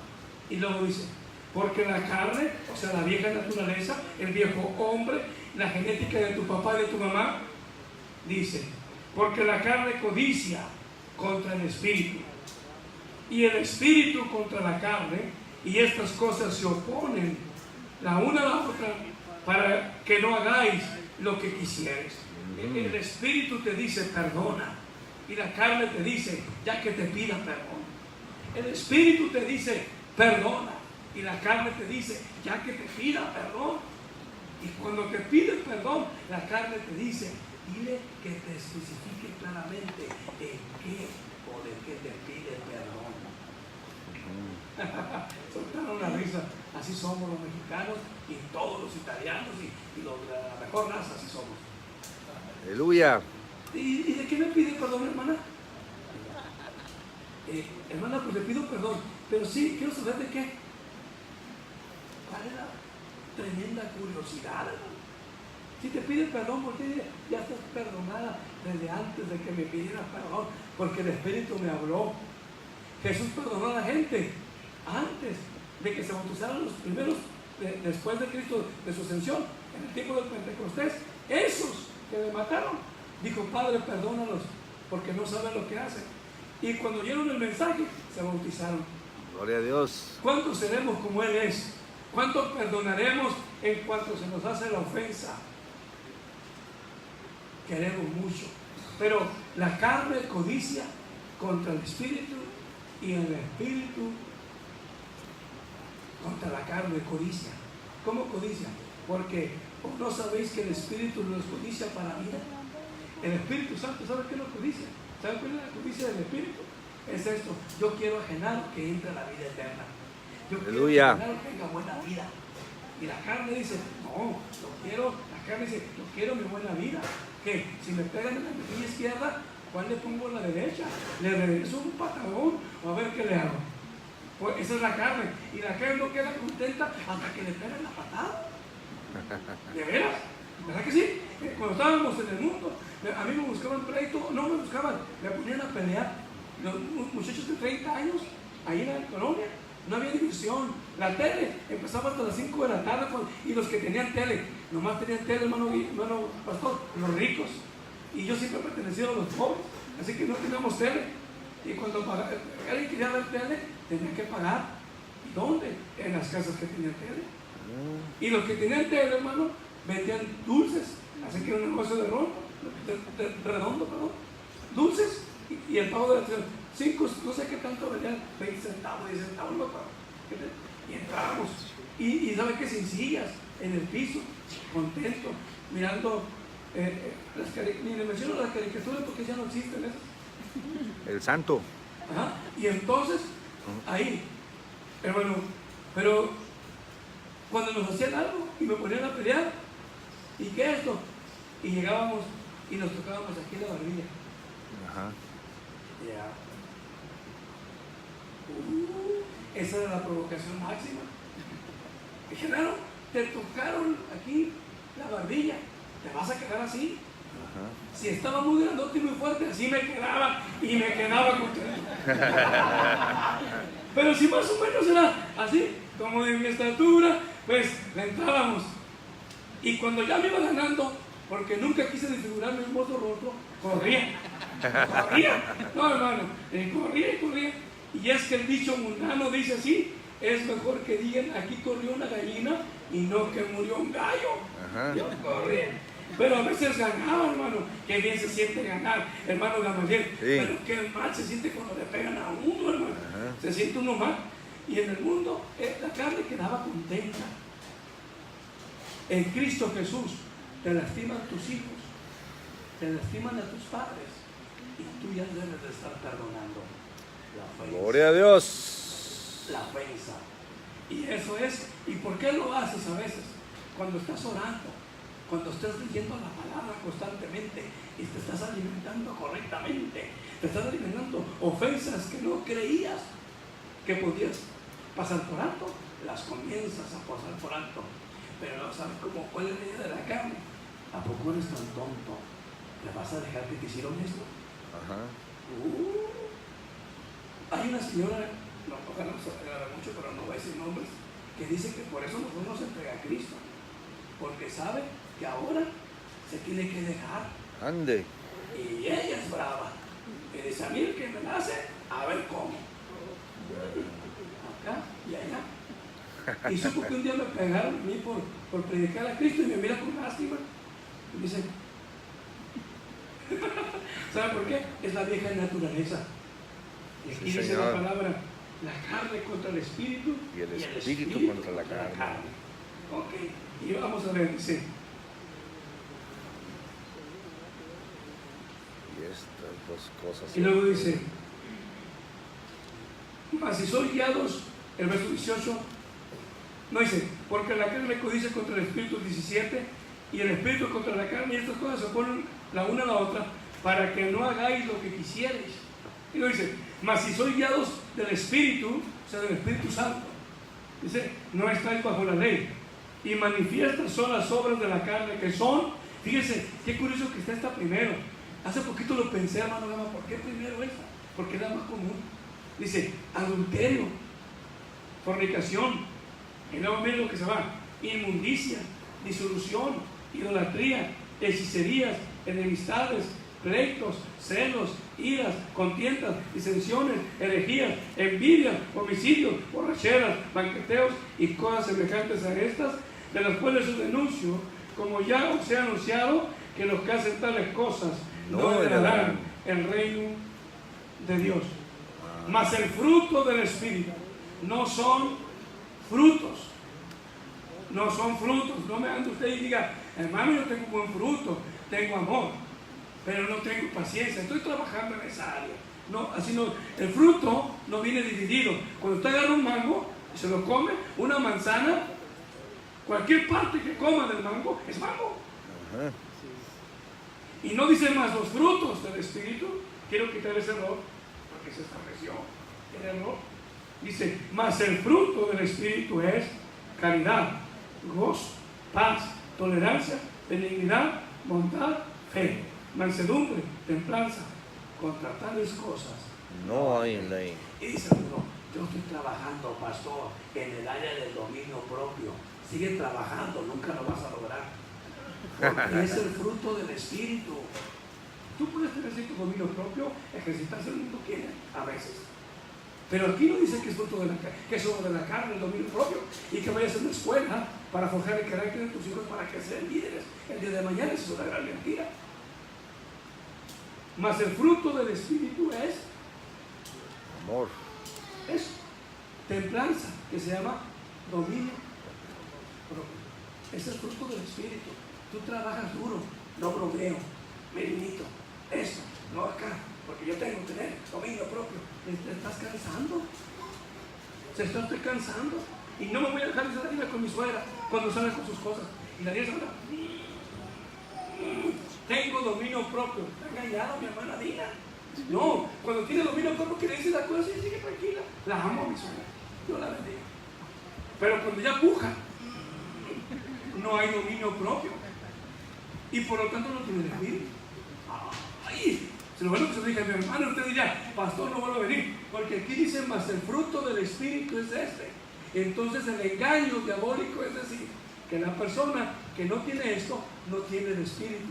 Y luego dice, porque la carne, o sea, la vieja naturaleza, el viejo hombre, la genética de tu papá y de tu mamá, dice, porque la carne codicia contra el espíritu, y el espíritu contra la carne, y estas cosas se oponen la una a la otra, para que no hagáis lo que quisieres. El espíritu te dice perdona, y la carne te dice ya que te pida perdón. El espíritu te dice perdona, y la carne te dice ya que te pida perdón. Y cuando te pide perdón, la carne te dice, dile que te especifique claramente en qué o de qué te pide perdón. Soltaron una risa. Así somos los mexicanos y todos los italianos y los de la mejor raza, así somos. Aleluya. ¿Y de qué me pide perdón, hermana? Hermana, pues le pido perdón, pero sí, quiero saber de qué. ¿Cuál es la tremenda curiosidad, hermano? Si te pide perdón, porque ya estás perdonada desde antes de que me pidieras perdón, porque el Espíritu me habló. Jesús perdonó a la gente antes de que se bautizaron los primeros después de Cristo, de su ascensión, en el tiempo del Pentecostés, esos que le mataron, dijo: Padre, perdónalos, porque no saben lo que hacen. Y cuando oyeron el mensaje, se bautizaron. Gloria a Dios. ¿Cuántos seremos como Él es? ¿Cuánto perdonaremos en cuanto se nos hace la ofensa? Queremos mucho, pero la carne codicia contra el espíritu, y el espíritu contra la carne codicia. ¿Cómo codicia? Porque ¿no sabéis que el espíritu nos codicia para vida? El Espíritu Santo, ¿sabe qué nos codicia? ¿Sabe cuál es la codicia del espíritu? Es esto: yo quiero ajenar que entre a la vida eterna. Yo Aleluya. quiero que tenga buena vida. Y la carne dice: no, lo quiero. La carne dice: yo quiero mi buena vida. Que si me pegan en la mejilla izquierda, ¿cuál le pongo en la derecha? ¿Le regreso un patadón o a ver qué le hago? Pues esa es la carne. Y la carne no queda contenta hasta que le pegan la patada. ¿De veras? ¿Verdad que sí? Cuando estábamos en el mundo, a mí me buscaban pleito, no me buscaban, me ponían a pelear. Los muchachos de 30 años, ahí en la colonia, no había división. La tele empezaba hasta las 5 de la tarde, y los que tenían tele, nomás tenían tele, hermano pastor, los ricos. Y yo siempre pertenecía a los pobres, así que no teníamos tele. Y cuando alguien quería ver tele, tenía que pagar. ¿Y dónde? En las casas que tenían tele. Y los que tenían tele, hermano, vendían dulces, así que era un negocio de redondo, dulces, y el pago de la 5, no sé qué tanto vendían, 20 centavos, 10 centavos, no pago. Y entrábamos, y ¿sabe qué? Sin sillas, en el piso, contento, mirando, ni le menciono las caricaturas porque ya no existen esas. El santo. Ajá. Y entonces, ahí, hermano, pero cuando nos hacían algo y me ponían a pelear, ¿y qué es esto? Y llegábamos y nos tocábamos aquí en la barbilla. Ajá. Ya. Esa era la provocación máxima. Dije: claro, te tocaron aquí la barbilla, ¿te vas a quedar así? Ajá. Si estaba muy grandote y muy fuerte, así me quedaba, y me quedaba contento. Pero si más o menos era así, como de mi estatura, pues le entrábamos. Y cuando ya me iba ganando, porque nunca quise desfigurar mi hermoso rostro, corría. No, hermano, corría. Y es que el dicho mundano dice así: es mejor que digan aquí corrió una gallina y no que murió un gallo. Ajá. Yo corría. Pero a veces ganaba, hermano. Qué bien se siente ganar, hermano Gamaliel. Sí. Pero qué mal se siente cuando le pegan a uno, hermano. Ajá. Se siente uno mal. Y en el mundo la carne quedaba contenta. En Cristo Jesús te lastiman tus hijos, te lastiman a tus padres, y tú ya debes de estar perdonando la ofensa. Gloria a Dios. La ofensa. Y eso es. ¿Y por qué lo haces a veces? Cuando estás orando, cuando estás leyendo la palabra constantemente y te estás alimentando correctamente, te estás alimentando ofensas que no creías que podías pasar por alto, las comienzas a pasar por alto. Pero no sabes cuál es la idea de la carne. ¿A poco eres tan tonto? ¿Te vas a dejar que te hicieron esto? Ajá. Hay una señora, ojalá no se aclara mucho, pero no voy a decir nombres, que dice que por eso nosotros nos entrega a Cristo, porque sabe que ahora se tiene que dejar. Ande. Y ella es brava. Y dice: a mí el que me nace, a ver cómo. Acá y allá. Y supo que un día me pegaron a mí por predicar a Cristo, y me mira con lástima y dice: ¿sabe por qué? Es la vieja naturaleza. Y aquí dice la palabra: la carne contra el espíritu y el espíritu contra la carne. Ok, y vamos a ver, dice: y estas dos cosas. Y luego dice: mas si sois guiados, el verso 18, no dice, porque la carne codicia contra el espíritu, 17, y el espíritu contra la carne, y estas cosas se oponen la una a la otra, para que no hagáis lo que quisierais. Y luego dice: mas si sois guiados del Espíritu, o sea, del Espíritu Santo, dice, no estáis bajo la ley. Y manifiestas son las obras de la carne, que son, fíjense, qué curioso que está esta primero. Hace poquito lo pensé, hermano, ¿por qué primero esta? Porque es la más común. Dice: adulterio, fornicación, y luego miren lo que se va: inmundicia, disolución, idolatría, hechicerías, enemistades, pleitos, celos, iras, contiendas, disensiones, herejías, envidias, homicidios, borracheras, banqueteos y cosas semejantes a estas, de las cuales os denuncio, como ya os he anunciado, que los que hacen tales cosas no heredarán el reino de Dios. Mas el fruto del Espíritu no son frutos. No son frutos. No me ande usted y diga: hermano, yo tengo buen fruto, tengo amor, pero no tengo paciencia, estoy trabajando en esa área. No, así no. El fruto no viene dividido. Cuando usted agarra un mango y se lo come, una manzana, cualquier parte que coma del mango es mango. Ajá. Y no dice más los frutos del Espíritu. Quiero quitar ese error porque se estableció el error. Dice: mas el fruto del Espíritu es caridad, gozo, paz, tolerancia, benignidad, bondad, fe, mansedumbre, templanza. Contra tales cosas no hay ley. Y dice uno: yo estoy trabajando, pastor, en el área del dominio propio. Sigue trabajando, nunca lo vas a lograr, porque es el fruto del Espíritu. Tú puedes tener cierto dominio propio, ejercitarse el mundo quiere a veces, pero aquí no dice que es fruto de la carne, que es obra de la carne, el dominio propio, y que vayas a una escuela para forjar el carácter de tus hijos para que sean líderes el día de mañana. Eso es una gran mentira. Mas el fruto del Espíritu es amor, es templanza, que se llama dominio propio. Es el fruto del Espíritu. Tú trabajas duro, no bromeo, me limito, esto, no acá, porque yo tengo que tener dominio propio. Te estás cansando, se está usted cansando. Y no me voy a dejar de salir con mi suegra cuando sale con sus cosas. Y la niña se tengo dominio propio. Está engañado mi hermana Dina. No, cuando tiene dominio propio, que le dice la cosa y sigue tranquila. La amo a mi suegra, yo la bendigo. Pero cuando ya puja, no hay dominio propio. Y por lo tanto no tiene que venir. ¡Ay! Se lo bueno que se lo dije a mi hermano, usted diría: pastor, no vuelvo a venir. Porque aquí dice: mas el fruto del Espíritu es este. Entonces el engaño diabólico es decir, que la persona que no tiene esto, no tiene el Espíritu.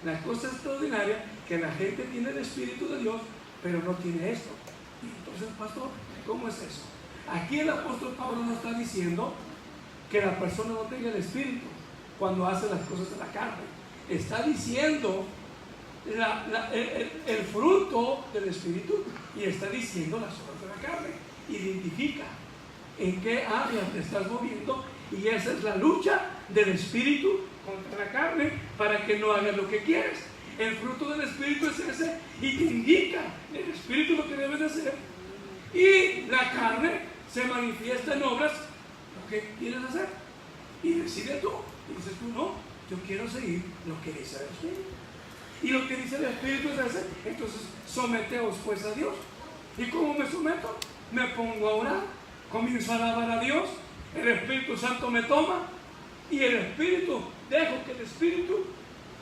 La cosa extraordinaria, que la gente tiene el Espíritu de Dios, pero no tiene esto. Y entonces, pastor, ¿cómo es eso? Aquí el apóstol Pablo nos está diciendo que la persona no tenga el Espíritu cuando hace las cosas de la carne. Está diciendo el fruto del Espíritu y está diciendo las obras de la carne. Identifica en qué área te estás moviendo, y esa es la lucha del Espíritu contra la carne para que no hagas lo que quieres. El fruto del Espíritu es ese y te indica el Espíritu lo que debes de hacer, y la carne se manifiesta en obras lo que quieres hacer, y decide tú, y dices tú: no, yo quiero seguir lo que dice el Espíritu. Y lo que dice el Espíritu es ese. Entonces someteos pues a Dios. ¿Y cómo me someto? Me pongo a orar, comienzo a alabar a Dios, el Espíritu Santo me toma, y el Espíritu, dejo que el Espíritu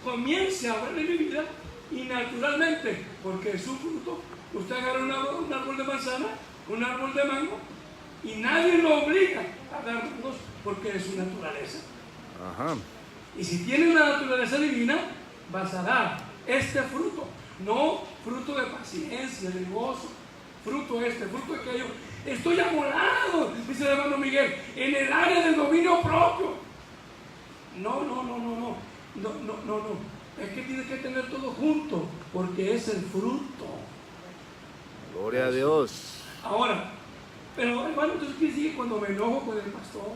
comience a obrar en mi vida, y naturalmente, porque es su fruto. Usted agarra un árbol de manzana, un árbol de mango, y nadie lo obliga a dar mangos porque es su naturaleza. ajá, Y si tienes la naturaleza divina, vas a dar este fruto, no fruto de paciencia, de gozo, fruto fruto de aquello. Estoy amolado, dice el hermano Miguel, en el área del dominio propio. No. Es que tienes que tener todo junto, porque es el fruto. gloria a Dios. Ahora, pero hermano, entonces quiere decir que cuando me enojo con el pastor,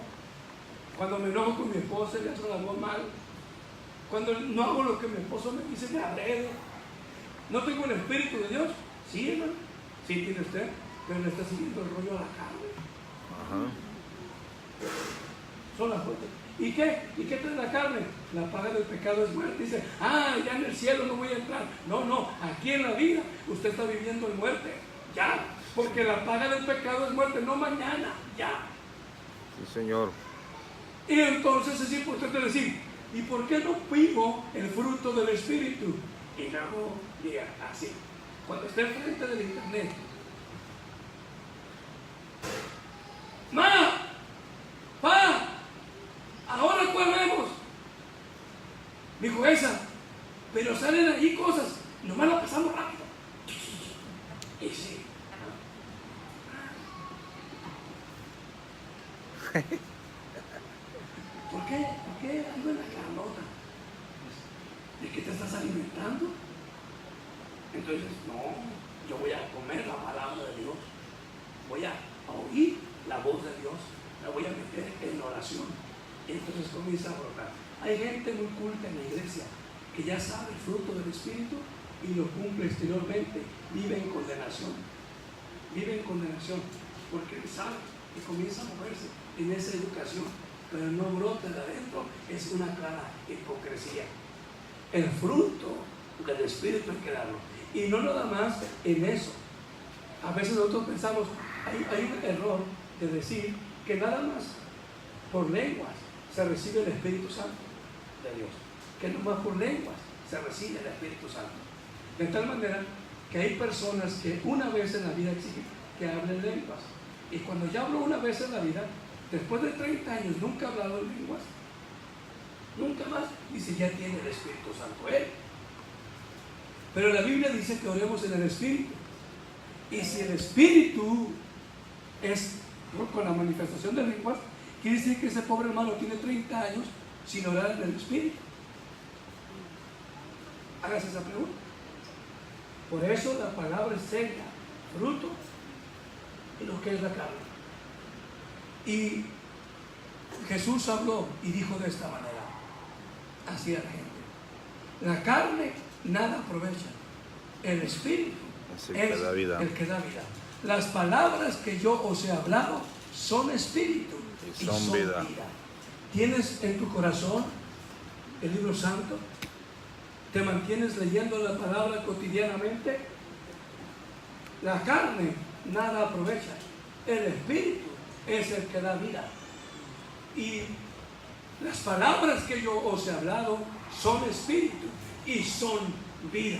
cuando me enojo con mi esposa, le hago la voz mal, cuando no hago lo que mi esposo me dice, me agrede, ¿no tengo el Espíritu de Dios? Sí, hermano, sí tiene usted, pero le está siguiendo el rollo a la carne. Ajá. Son las fuentes. ¿Y qué? ¿Y qué trae la carne? La paga del pecado es muerte. Dice: ya en el cielo no voy a entrar. No, aquí en la vida usted está viviendo en muerte, ya, porque la paga del pecado es muerte, no mañana, ya. Sí, Señor. Y entonces es importante decir: ¿y por qué no vivo el fruto del Espíritu? Y luego diga así, cuando esté frente del internet: más Me dijo, esa, pero salen ahí cosas, nomás la pasamos rápido. Y sí. ¿Por qué ando en la carnota? ¿De qué te estás alimentando? Entonces, no, yo voy a comer la palabra de Dios, voy a oír la voz de Dios, la voy a meter en oración. Y entonces comienza a brotar. Hay gente muy culta en la iglesia que ya sabe el fruto del Espíritu y lo cumple exteriormente, vive en condenación, porque sabe y comienza a moverse en esa educación, pero no brota de adentro, es una clara hipocresía. El fruto del Espíritu hay que darlo, y no nada más en eso. A veces nosotros pensamos, hay un error de decir que nada más por lenguas se recibe el Espíritu Santo de Dios, que nomás por lenguas se recibe el Espíritu Santo. De tal manera que hay personas que una vez en la vida exigen que hablen lenguas, y cuando ya hablo una vez en la vida, después de 30 años nunca ha hablado en lenguas, nunca más, dice ya tiene el Espíritu Santo él. Pero la Biblia dice que oremos en el Espíritu, y si el Espíritu es con la manifestación de lenguas, quiere decir que ese pobre hermano tiene 30 años sin orar en el Espíritu. Hágase esa pregunta. Por eso la palabra es seria, fruto y lo que es la carne. Y Jesús habló y dijo de esta manera hacia la gente: la carne nada aprovecha, el Espíritu es el que da vida. Las palabras que yo os he hablado son espíritu y son vida. ¿Tienes en tu corazón el libro santo? ¿Te mantienes leyendo la palabra cotidianamente? La carne nada aprovecha, el Espíritu es el que da vida. Y las palabras que yo os he hablado son espíritu y son vida.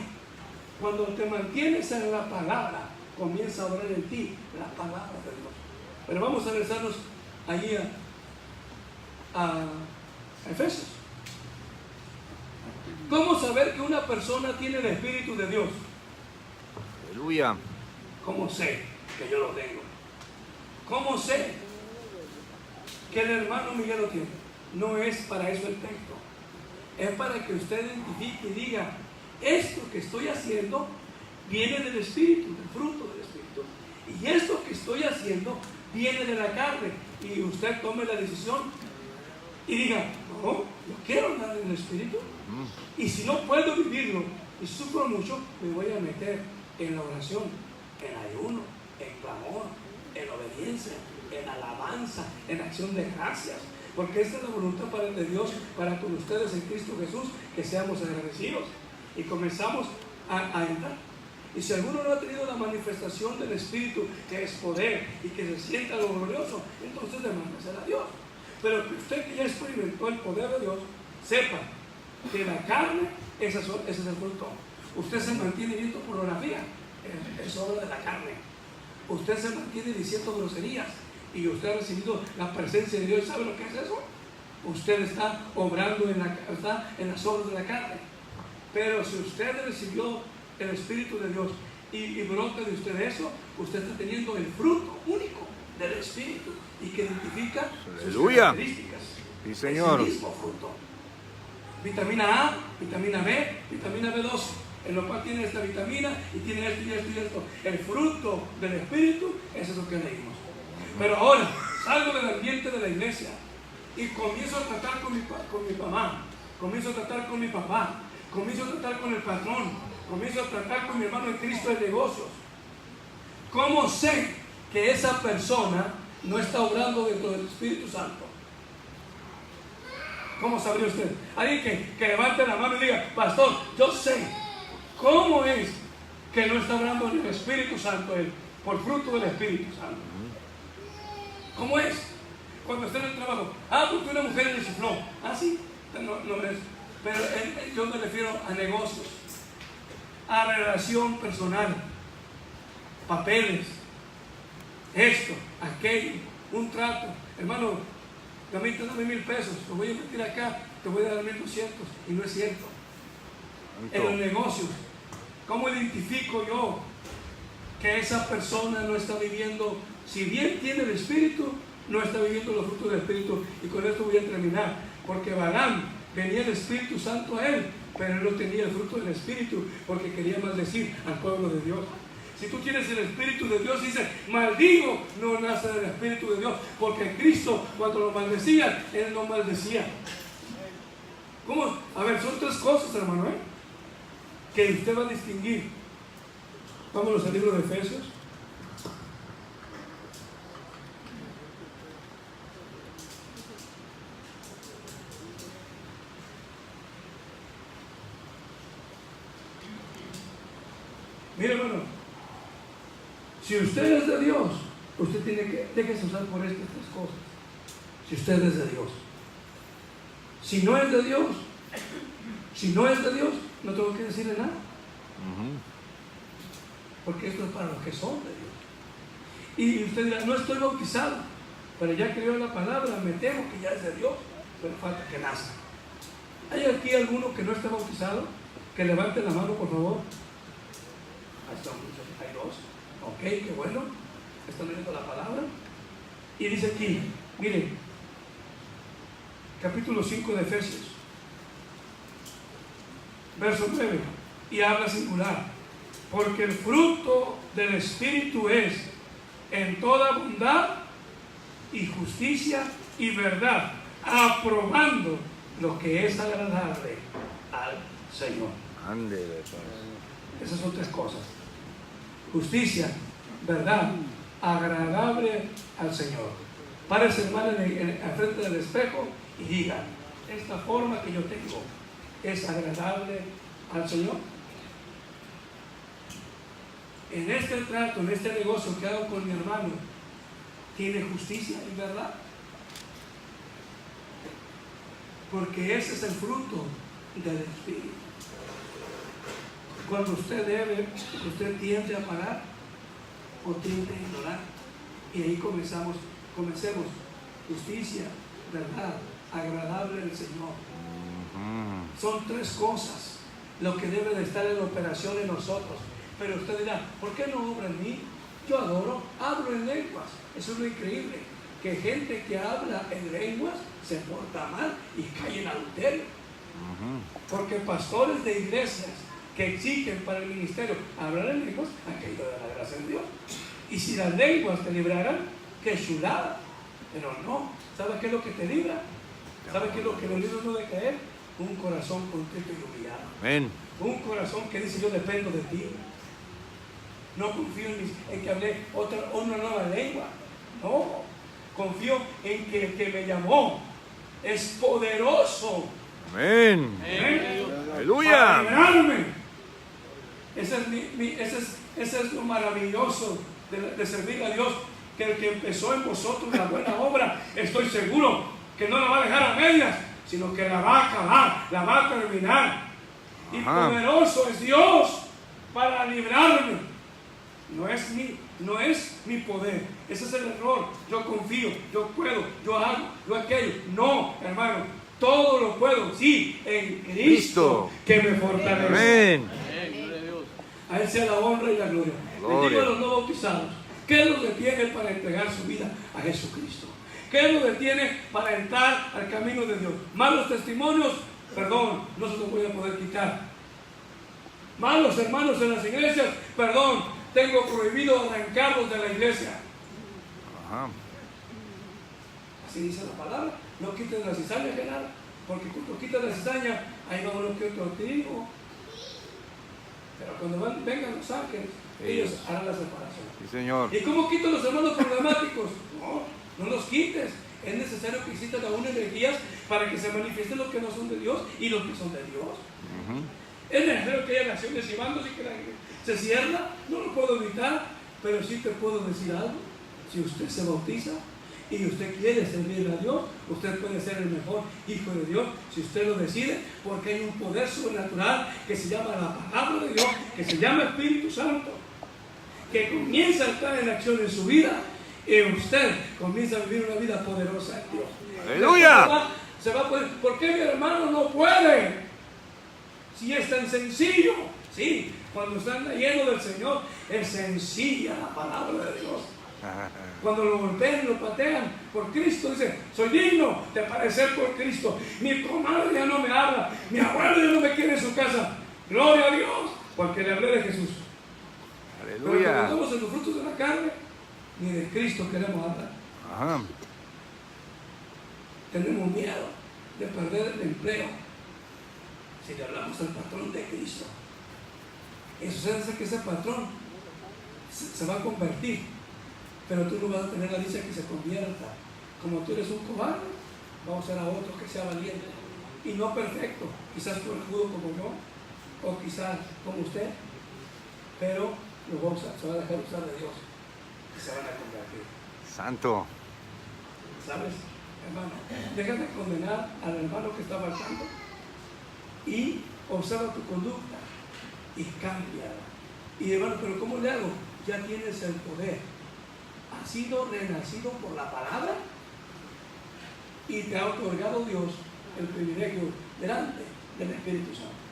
Cuando te mantienes en la palabra, comienza a obrar en ti la palabra de Dios. Pero vamos a regresarnos allí a Efesios. ¿Cómo saber que una persona tiene el Espíritu de Dios? Aleluya. ¿Cómo sé que yo lo tengo? ¿Cómo sé que el hermano Miguel lo tiene? No es para eso el texto. Es para que usted identifique y diga: esto que estoy haciendo viene del Espíritu, del fruto del Espíritu. Y esto que estoy haciendo viene de la carne. Y usted tome la decisión y diga: no, yo quiero andar en el Espíritu. Y si no puedo vivirlo y sufro mucho, me voy a meter en la oración, en ayuno, en clamor, en obediencia, en alabanza, en acción de gracias. Porque esta es la voluntad de Dios para con ustedes en Cristo Jesús, que seamos agradecidos. Y comenzamos a entrar. Y si alguno no ha tenido la manifestación del Espíritu, que es poder y que se sienta lo glorioso, entonces demándasela a Dios. Pero que usted que ya experimentó el poder de Dios, sepa que la carne, ese es el fruto. Usted se mantiene viendo pornografía, es obra de la carne. Usted se mantiene diciendo groserías y usted ha recibido la presencia de Dios. ¿Sabe lo que es eso? Usted está obrando está en las obras de la carne. Pero si usted recibió el Espíritu de Dios y brota de usted eso, usted está teniendo el fruto único del Espíritu y que identifica sus características. Sí, Señor. Es el mismo fruto. Vitamina A, vitamina B, vitamina B12, en lo cual tiene esta vitamina y tiene esto y esto y esto. El fruto del Espíritu, eso es lo que leímos. Pero ahora salgo del ambiente de la iglesia y comienzo a tratar con mi mamá, comienzo a tratar con mi papá, comienzo a tratar con el patrón, comienzo a tratar con mi hermano en Cristo de negocios. ¿Cómo sé que esa persona no está obrando dentro del Espíritu Santo? ¿Cómo sabría usted? Alguien que levante la mano y diga: pastor, yo sé. ¿Cómo es que no está obrando en el Espíritu Santo él? Por fruto del Espíritu Santo. ¿Cómo es? Cuando está en el trabajo: porque una mujer le chifló. Sí, no es. Pero yo me refiero a negocios, a relación personal, papeles, esto, aquello, un trato. Hermano, dame $1,000, lo voy a invertir acá te voy a dar 1,200, y no es cierto. En los negocios, ¿cómo identifico yo que esa persona no está viviendo, si bien tiene el Espíritu, no está viviendo los frutos del Espíritu? Y con esto voy a terminar, porque Balaam venía el Espíritu Santo a él, pero él no tenía el fruto del Espíritu, porque quería maldecir al pueblo de Dios. Si tú tienes el Espíritu de Dios, dice, maldigo, no nace del Espíritu de Dios, porque Cristo, cuando lo maldecía, él no maldecía. ¿Cómo? A ver, son tres cosas, hermano, que usted va a distinguir. Vámonos al libro de Efesios. Mire, hermano, si usted es de Dios, usted tiene que, déjese usar por estas tres cosas. Si usted es de Dios. Si no es de Dios, no tengo que decirle nada. Porque esto es para los que son de Dios. Y usted dirá, no estoy bautizado, pero ya creyó la palabra, me temo que ya es de Dios, pero falta que nazca. ¿Hay aquí alguno que no esté bautizado? Que levante la mano, por favor. Ahí están muchos, hay dos. Ok, qué bueno. Están leyendo la palabra. Y dice aquí, miren, capítulo 5 de Efesios, verso 9, y habla singular, porque el fruto del Espíritu es en toda bondad y justicia y verdad, aprobando lo que es agradable al Señor. Ándele, Esas son tres cosas: justicia, verdad, agradable al Señor. Párese, hermano, al frente del espejo y diga, esta forma que yo tengo es agradable al Señor. En este trato, en este negocio que hago con mi hermano, ¿tiene justicia y verdad? Porque ese es el fruto del Espíritu. Cuando usted debe, usted tiende a pagar o tiende a ignorar. Y ahí comencemos. Justicia, verdad, agradable al Señor. Son tres cosas lo que debe de estar en operación en nosotros. Pero usted dirá, ¿por qué no obra en mí? Yo adoro, hablo en lenguas. Eso es lo increíble, que gente que habla en lenguas se porta mal y cae en adulterio. Porque pastores de iglesias que exigen para el ministerio hablar en lenguas han caído de la gracia de Dios. Y si las lenguas te libraran, qué chulada. Pero no, ¿sabes qué es lo que te libra? ¿Sabes qué es lo que lo libra no de caer? Un corazón contrito y humillado. Amén. Un corazón que dice, yo dependo de ti. No confío en que hablé una nueva lengua. No, confío en que el que me llamó es poderoso. Amén. Aleluya. Para librarme. Ese es lo maravilloso de servir a Dios, que el que empezó en vosotros la buena obra, estoy seguro que no la va a dejar a medias, sino que la va a acabar, la va a terminar. Y poderoso es Dios para librarme. No es mi poder. Ese es el error. Yo confío, yo puedo, yo hago, yo aquello. No, hermano, todo lo puedo, sí, en Cristo que me fortalece. Amén. A Él sea la honra y la gloria. Les digo a los no bautizados, ¿qué los detiene para entregar su vida a Jesucristo? ¿Qué los detiene para entrar al camino de Dios? Malos testimonios, perdón, no se los voy a poder quitar. Malos hermanos en las iglesias, perdón, tengo prohibido arrancarlos de la iglesia. Así dice la palabra. No quiten la cizaña, que nada, porque cuando quitan la cizaña, ahí va uno que otro trigo. Pero cuando vengan los ángeles, ellos harán la separación. Sí, Señor. ¿Y cómo quito los hermanos problemáticos? No los quites. Es necesario que existan aún energías para que se manifiesten los que no son de Dios y los que son de Dios. Es necesario que haya naciones y bandos y que la iglesia se cierra. No lo puedo evitar, pero sí te puedo decir algo. Si usted se bautiza y usted quiere servir a Dios, usted puede ser el mejor hijo de Dios si usted lo decide, porque hay un poder sobrenatural que se llama la palabra de Dios, que se llama Espíritu Santo, que comienza a estar en acción en su vida y usted comienza a vivir una vida poderosa en Dios. ¡Aleluya! Se va a poder. ¿Por qué mi hermano no puede? Si es tan sencillo. Sí, cuando están llenos del Señor, es sencilla la palabra de Dios. Cuando lo golpean, lo patean por Cristo, dice, soy digno de padecer por Cristo. Mi comadre ya no me habla, mi abuelo ya no me quiere en su casa. Gloria a Dios, porque le hablé de Jesús. Pero cuando Aleluya. estamos en los frutos de la carne, ni de Cristo queremos hablar. Ajá. Tenemos miedo de perder el empleo si le hablamos al patrón de Cristo. Eso se hace que ese patrón se va a convertir, pero tú no vas a tener la dicha que se convierta. Como tú eres un cobarde, vamos a hacer a otro que sea valiente y no perfecto, quizás corajudo como yo, o quizás como usted, pero se va a dejar usar de Dios, que se van a convertir. Santo. ¿Sabes, hermano? Deja de condenar al hermano que está faltando y observa tu conducta y cámbiala. Y hermano, ¿pero cómo le hago? Ya tienes el poder. Has sido renacido por la palabra y te ha otorgado Dios el privilegio delante del Espíritu Santo.